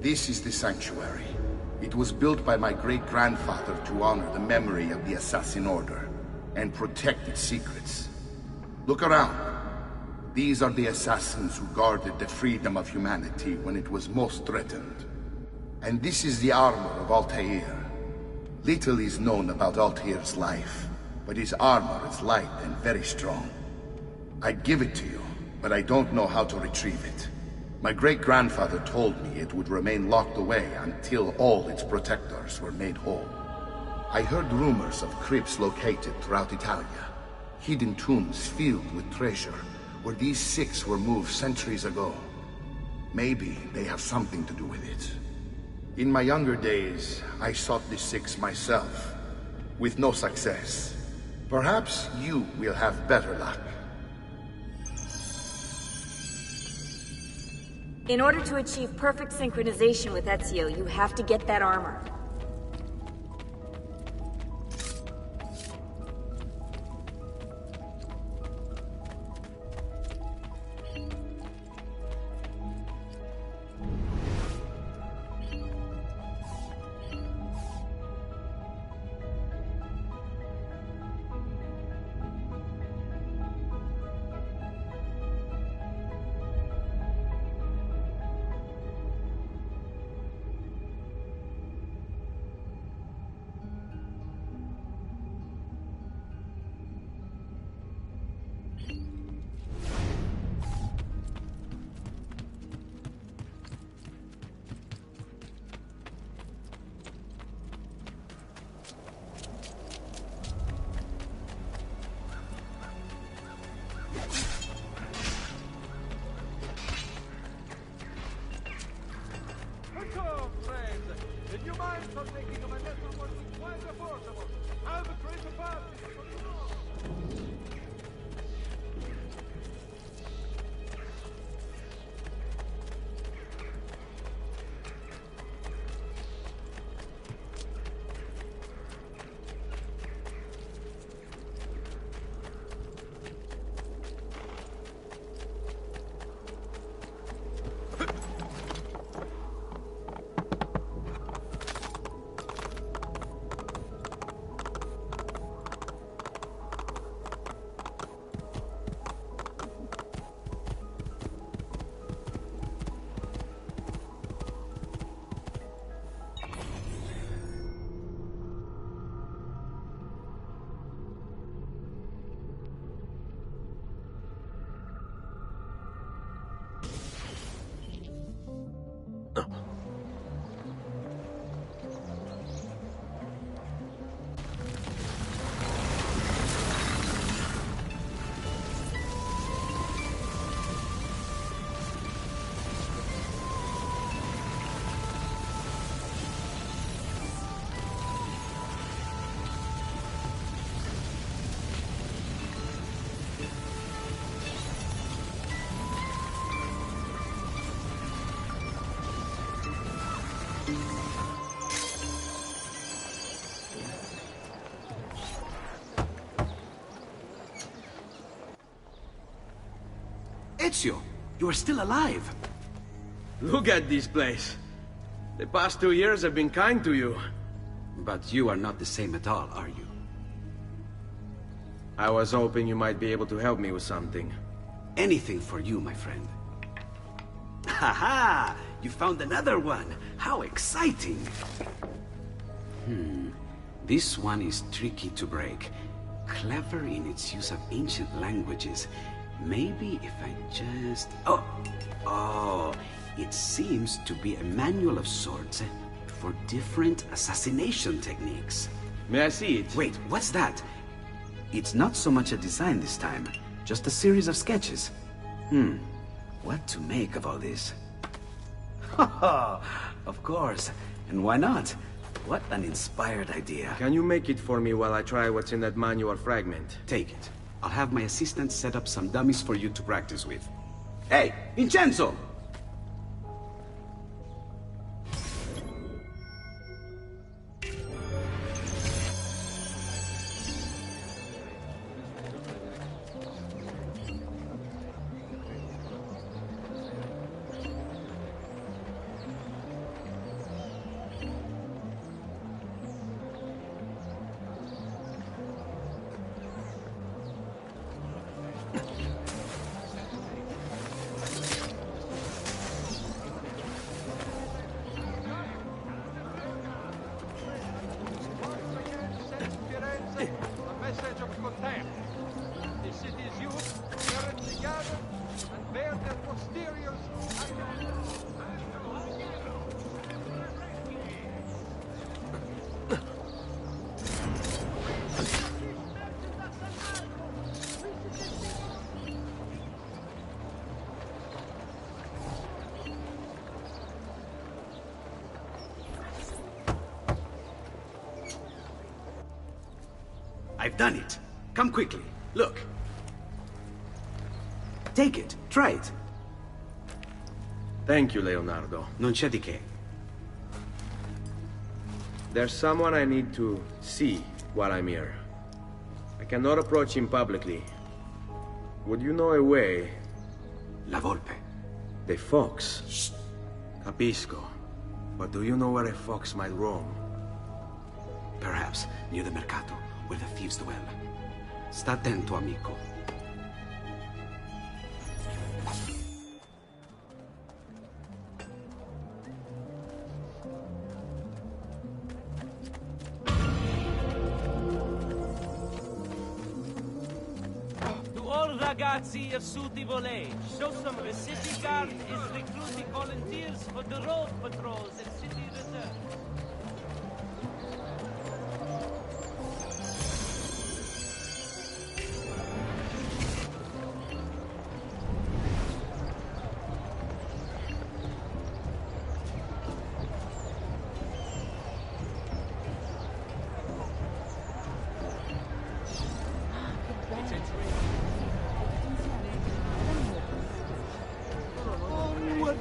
S11: This is the sanctuary. It was built by my great-grandfather to honor the memory of the Assassin Order and protect its secrets. Look around. These are the assassins who guarded the freedom of humanity when it was most threatened. And this is the armor of Altair. Little is known about Altair's life, but his armor is light and very strong. I'd give it to you, but I don't know how to retrieve it. My great-grandfather told me it would remain locked away until all its protectors were made whole. I heard rumors of crypts located throughout Italia, hidden tombs filled with treasure, where these six were moved centuries ago. Maybe they have something to do with it. In my younger days, I sought the six myself, with no success. Perhaps you will have better luck.
S15: In order to achieve perfect synchronization with Ezio, you have to get that armor.
S14: Ezio, you are still alive.
S3: Look at this place. The past 2 years have been kind to you.
S14: But you are not the same at all, are you?
S3: I was hoping you might be able to help me with something.
S14: Anything for you, my friend. Ha-ha! You found another one! How exciting! This one is tricky to break. Clever in its use of ancient languages. Maybe if I just... Oh, it seems to be a manual of sorts for different assassination techniques.
S3: May I see it?
S14: Wait, what's that? It's not so much a design this time, just a series of sketches. What to make of all this? Of course, and why not? What an inspired idea.
S3: Can you make it for me while I try what's in that manual fragment?
S14: Take it. I'll have my assistant set up some dummies for you to practice with. Hey, Vincenzo!
S6: Message of contempt. The city's youth gather together and bear their posteriors.
S14: I've done it. Come quickly. Look. Take it. Try it.
S3: Thank you, Leonardo.
S14: Non c'è di che.
S3: There's someone I need to see while I'm here. I cannot approach him publicly. Would you know a way?
S14: La Volpe.
S3: The fox.
S14: Shh.
S3: Capisco. But do you know where a fox might roam?
S14: Perhaps near the Mercato, where the thieves dwell. Sta attento, amico.
S16: To all ragazzi of Suti Volée, show some the city guard is recruiting volunteers for the road patrols and city reserve.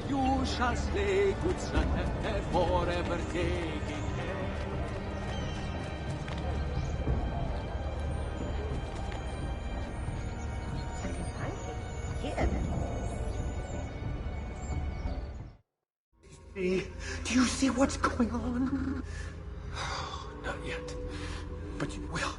S5: You shall stay, good son, forever taking
S9: Do you see what's going on? Not yet, but you will.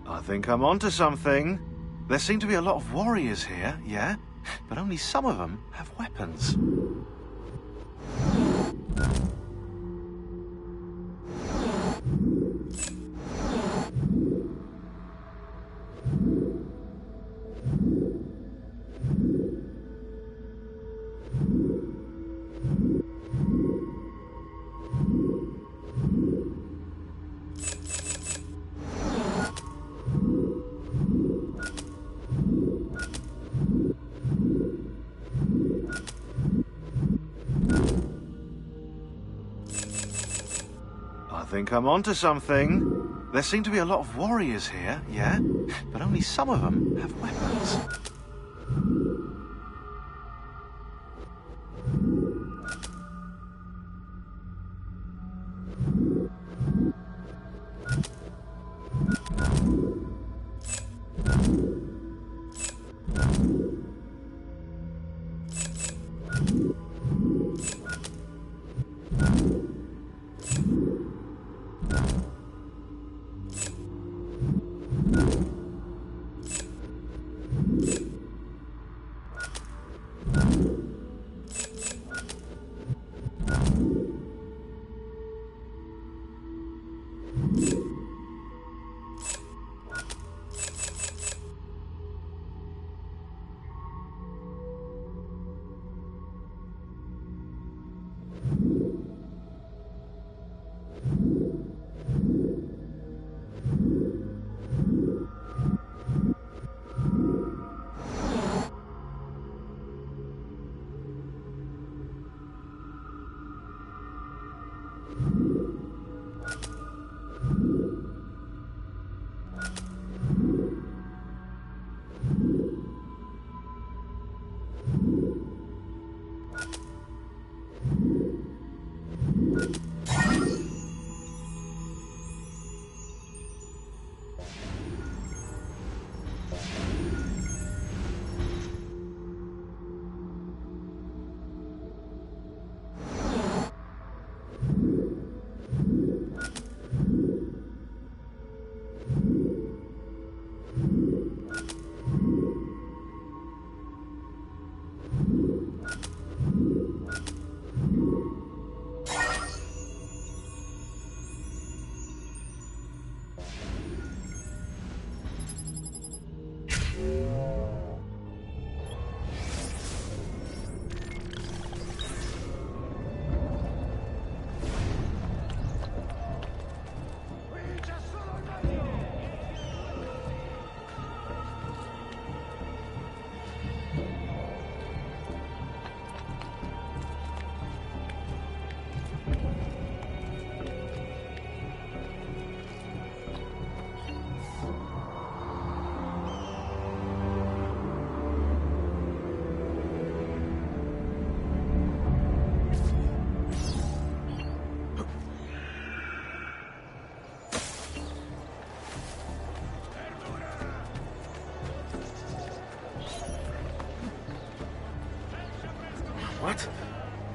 S17: I think I'm onto something. There seem to be a lot of warriors here, yeah? But only some of them have weapons. I think I'm onto something. There seem to be a lot of warriors here, yeah? But only some of them have weapons.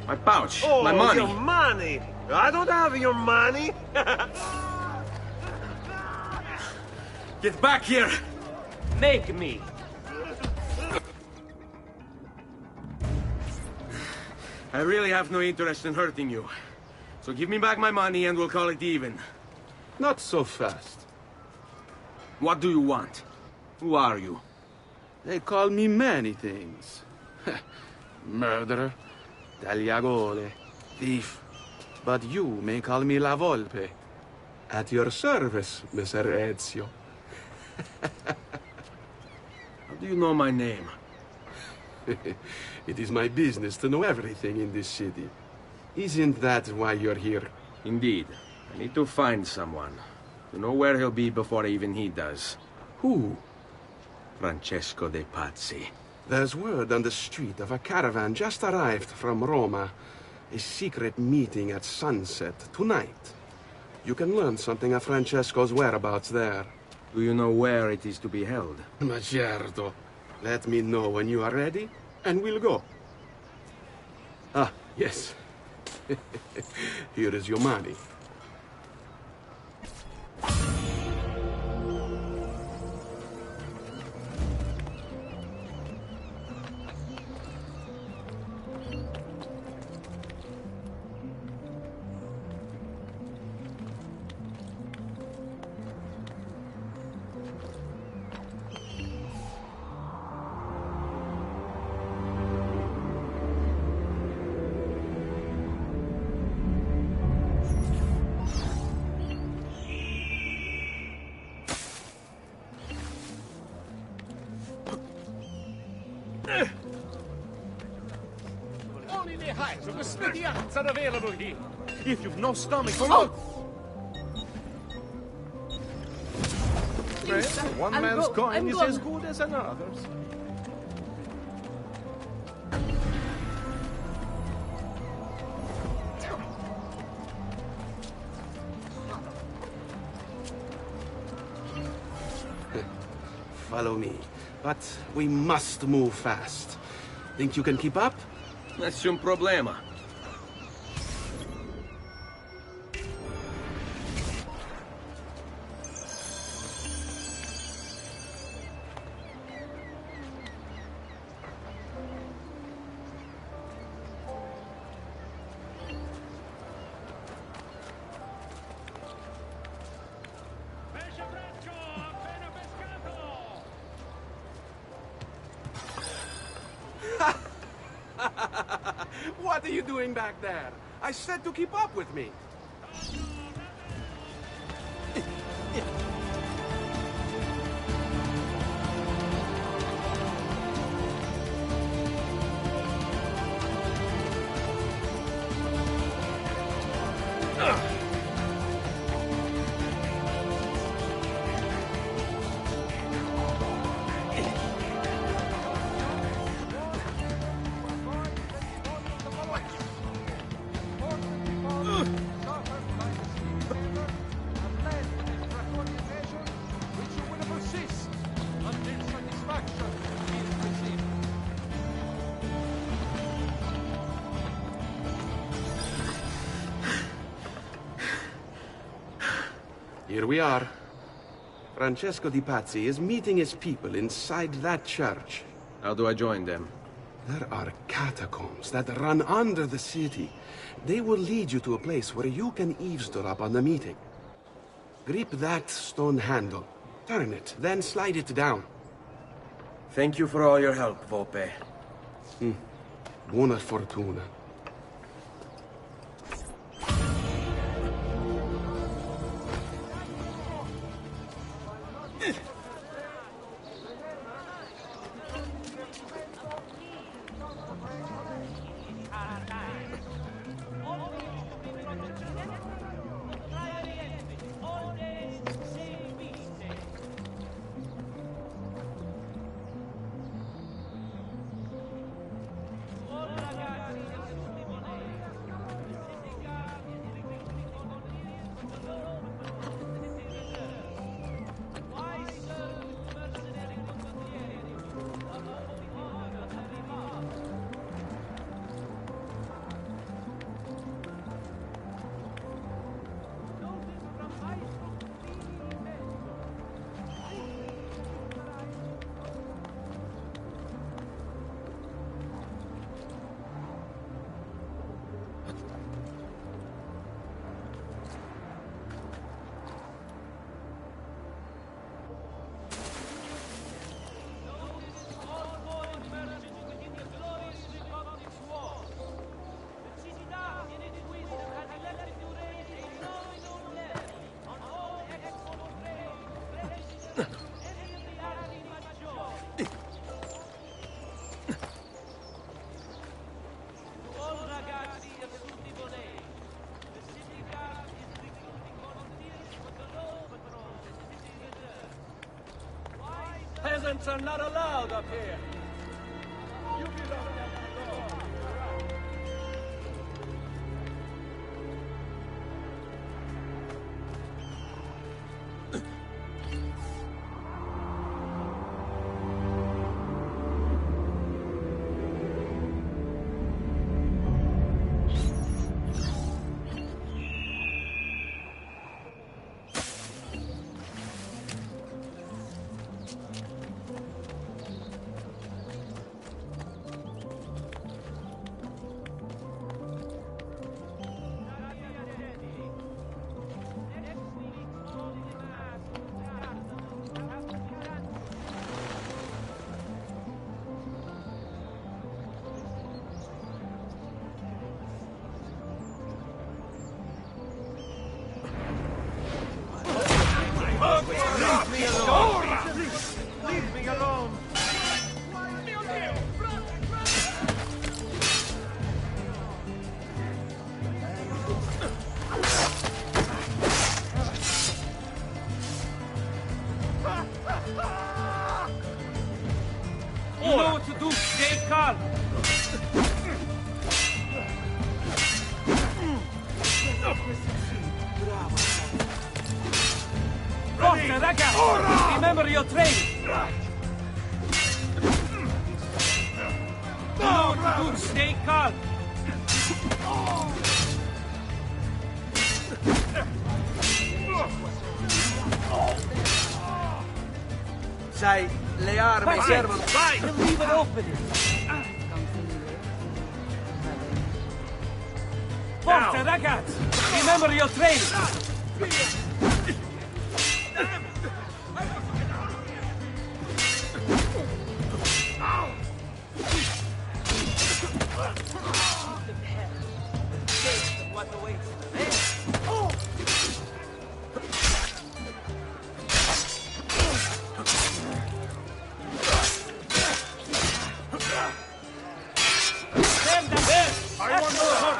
S3: My pouch.
S5: Oh,
S3: my money.
S5: Your money! I don't have your money!
S3: Get back here!
S16: Make me.
S3: I really have no interest in hurting you. So give me back my money and we'll call it even.
S12: Not so fast.
S3: What do you want? Who are you?
S12: They call me many things. Murderer, tagliagole, thief. But you may call me La Volpe. At your service, Messer Ezio.
S3: How do you know my name?
S12: It is my business to know everything in this city. Isn't that why you're here?
S3: Indeed. I need to find someone. To know where he'll be before even he does.
S12: Who?
S3: Francesco de Pazzi.
S12: There's word on the street of a caravan just arrived from Roma. A secret meeting at sunset tonight. You can learn something of Francesco's whereabouts there.
S3: Do you know where it is to be held?
S12: Ma certo. Let me know when you are ready, and we'll go. Ah, yes. Here is your money.
S16: Only the heights of the smithy arts are available here. If you've no stomach for look.
S12: One man's coin is as good as another's. Follow me. But we must move fast. Think you can keep up?
S3: Nessun problema.
S12: What are you doing back there? I said to keep up with me. Here we are. Francesco di Pazzi is meeting his people inside that church.
S3: How do I join them?
S12: There are catacombs that run under the city. They will lead you to a place where you can eavesdrop on the meeting. Grip that stone handle. Turn it, then slide it down.
S3: Thank you for all your help, Volpe.
S12: Buona fortuna.
S16: Peasants are not allowed up here. You belong down below.
S5: Leave me alone!
S16: You know what to do. Stay calm. Forza, raga! Remember your training. You know what to do. Stay calm.
S3: Sai, le armi servono...
S16: Vai! Leave it open. Forza, ragazzi! Remember your training.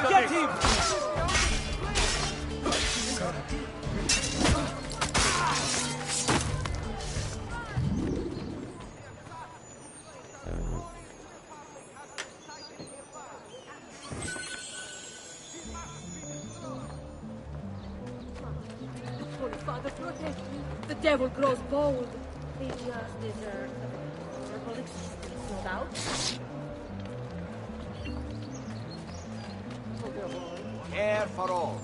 S16: Get him!
S18: Holy Father, protect me. The devil grows bold. They just deserve a terrible existence, no doubt.
S5: Care for all.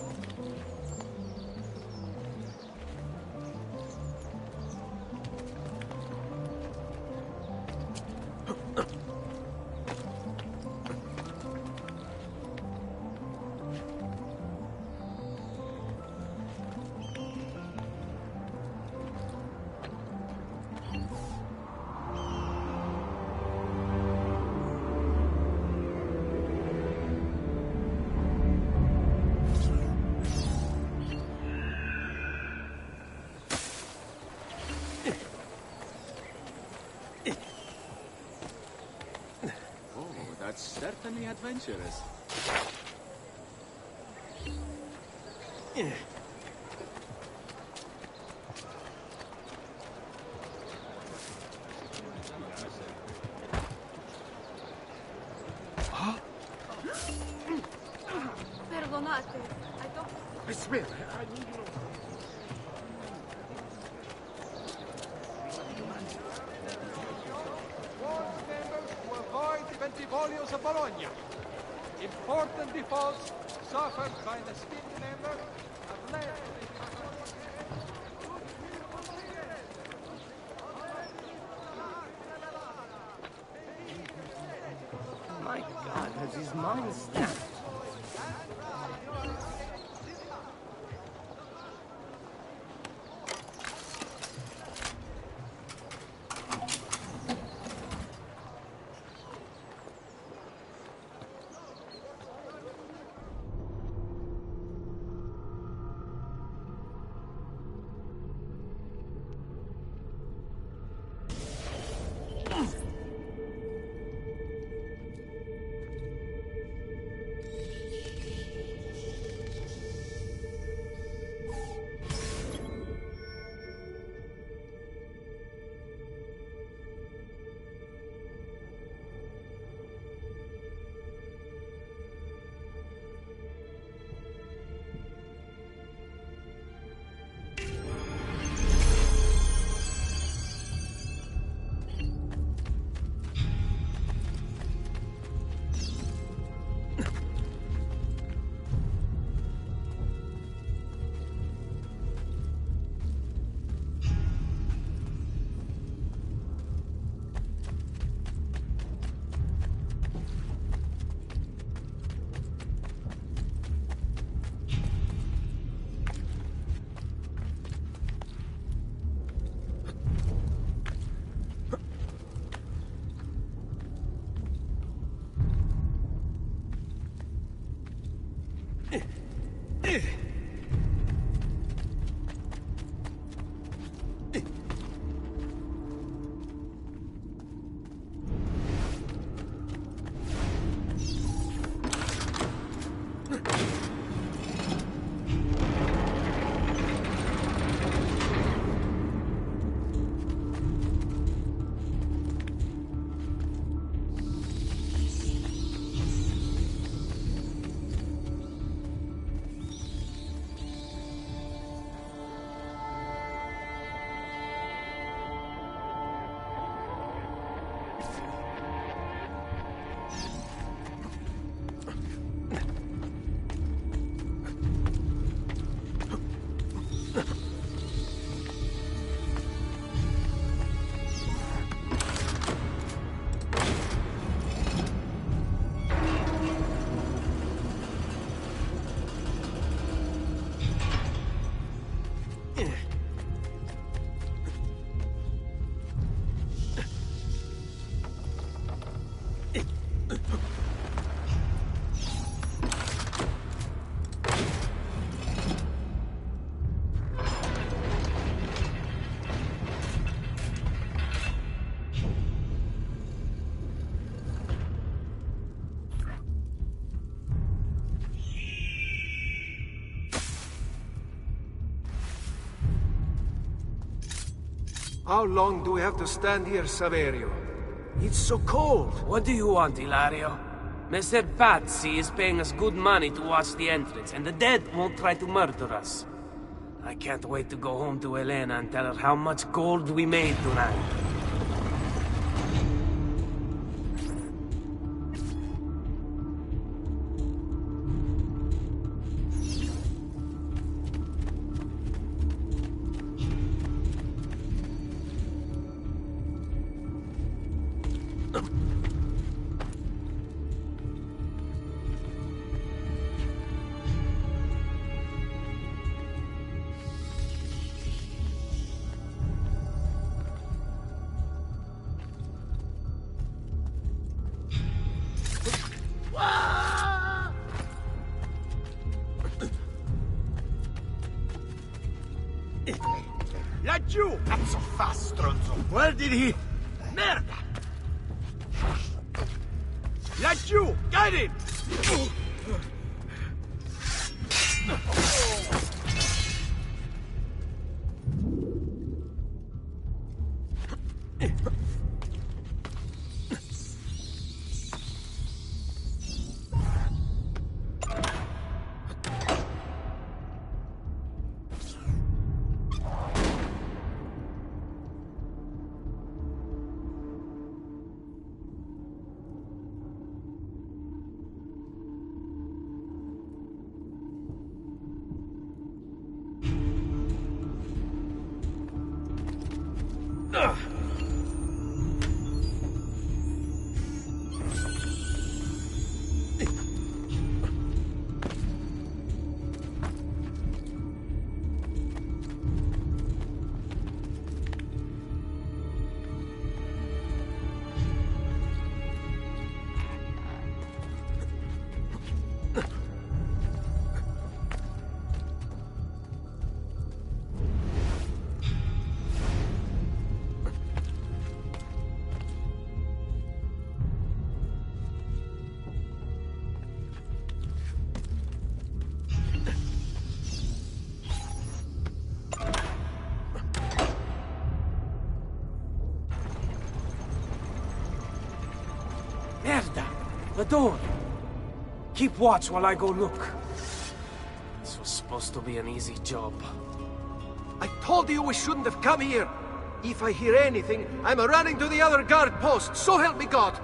S12: That's certainly adventurous.
S18: Perdonate. I don't...
S11: I swear,
S6: Bentivolios of Bologna. Important defaults suffered by the skilled member have led
S10: My God, has his mind snapped?
S5: How long do we have to stand here, Saverio?
S16: It's so cold. What do you want, Ilario? Messer Pazzi is paying us good money to watch the entrance, and the dead won't try to murder us. I can't wait to go home to Elena and tell her how much gold we made tonight.
S5: Laggiù! Cazzo fa, stronzo! Where did he... Merda! Laggiù! Get him!
S16: Merda! The door! Keep watch while I go look. This was supposed to be an easy job.
S5: I told you we shouldn't have come here. If I hear anything, I'm running to the other guard post, so help me God!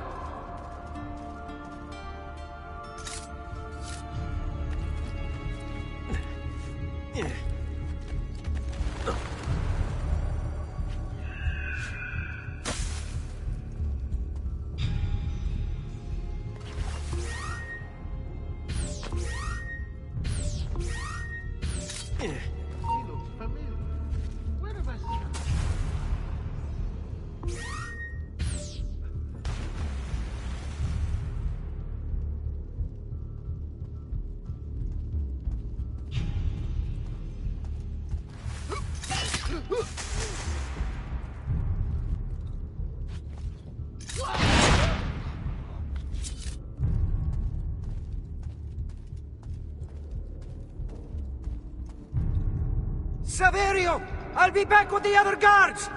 S5: Saverio! I'll be back with the other guards!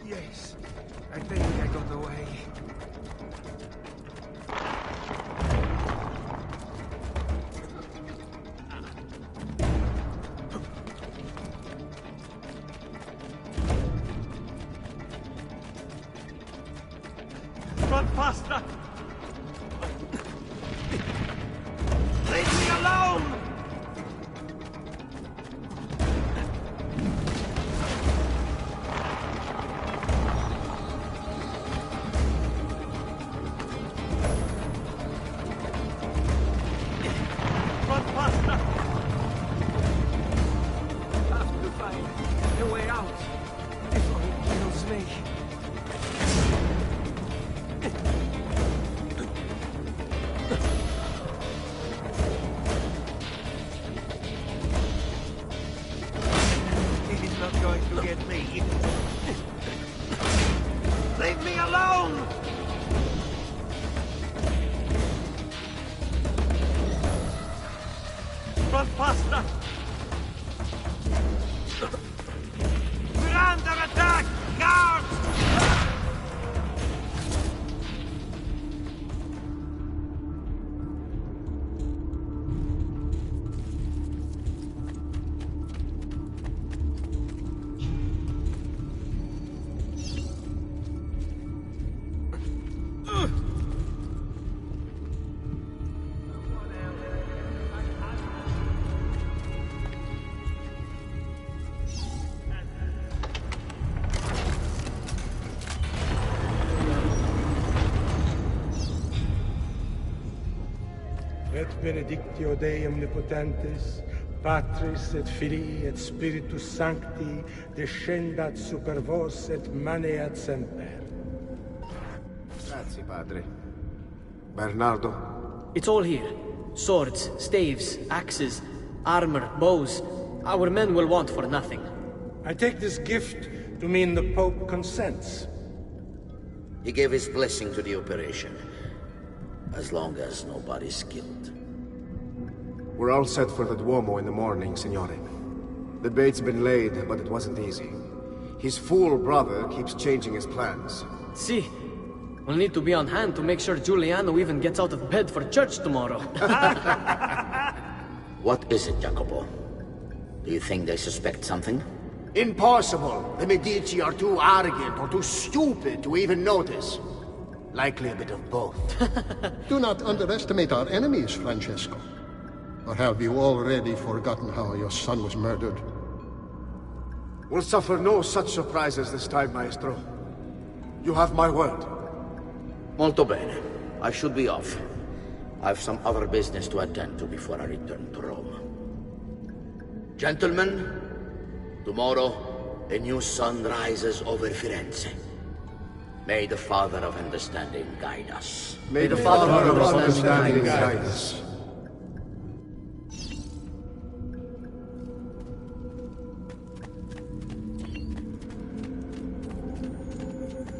S5: Yes. I think I got away. Run faster! Leave me alone! Run faster! Have to find a way out before he kills me. He's not going to get me. Leave me alone! Run faster!
S16: under attack! Guards!
S4: Et benedictio Dei omnipotentes, Patris et Filii et Spiritus Sancti, descendat super vos et maneat semper.
S19: Grazie, padre. Bernardo?
S10: It's all here. Swords, staves, axes, armor, bows. Our men will want for nothing.
S4: I take this gift to mean the Pope consents.
S13: He gave his blessing to the operation. As long as nobody's killed.
S19: We're all set for the Duomo in the morning, Signore. The bait's been laid, but it wasn't easy. His fool brother keeps changing his plans.
S10: See, we'll need to be on hand to make sure Giuliano even gets out of bed for church tomorrow.
S13: What is it, Jacopo? Do you think they suspect something?
S9: Impossible! The Medici are too arrogant or too stupid to even notice. Likely a bit of both.
S20: Do not underestimate our enemies, Francesco. Or have you already forgotten how your son was murdered?
S19: We'll suffer no such surprises this time, Maestro. You have my word.
S13: Molto bene. I should be off. I've some other business to attend to before I return to Rome. Gentlemen, tomorrow, a new sun rises over Firenze. May the Father of Understanding guide us.
S19: May the Father of Understanding guide us.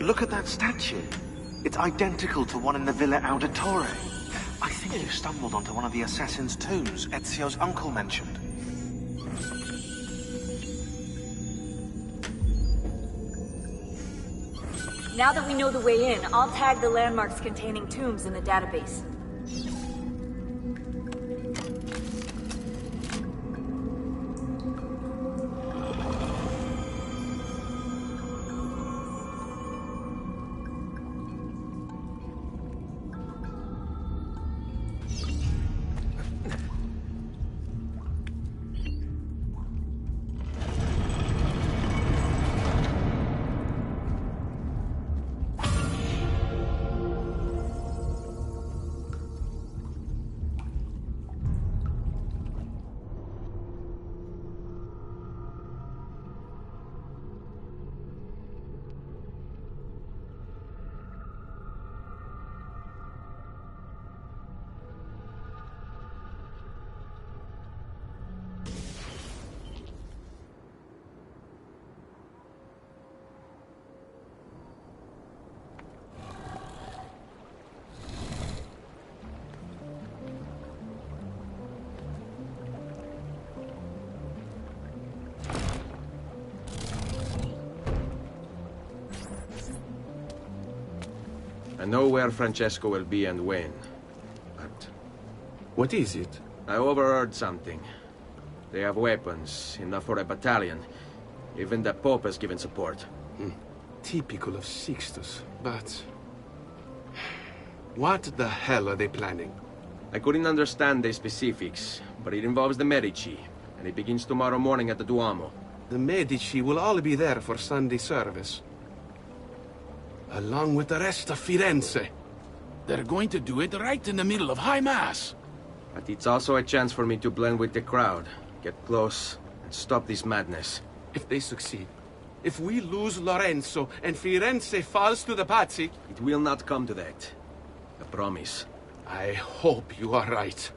S17: Look at that statue. It's identical to one in the Villa Auditore. I think you stumbled onto one of the assassin's tombs Ezio's uncle mentioned.
S15: Now that we know the way in, I'll tag the landmarks containing tombs in the database.
S3: I know where Francesco will be and when. But
S12: what is it?
S3: I overheard something. They have weapons, enough for a battalion. Even the Pope has given support.
S12: Typical of Sixtus, but... what the hell are they planning?
S3: I couldn't understand the specifics, but it involves the Medici, and it begins tomorrow morning at the Duomo.
S12: The Medici will all be there for Sunday service. Along with the rest of Firenze.
S21: They're going to do it right in the middle of High Mass.
S3: But it's also a chance for me to blend with the crowd, get close, and stop this madness.
S12: If they succeed, if we lose Lorenzo and Firenze falls to the Pazzi...
S3: It will not come to that. I promise.
S12: I hope you are right.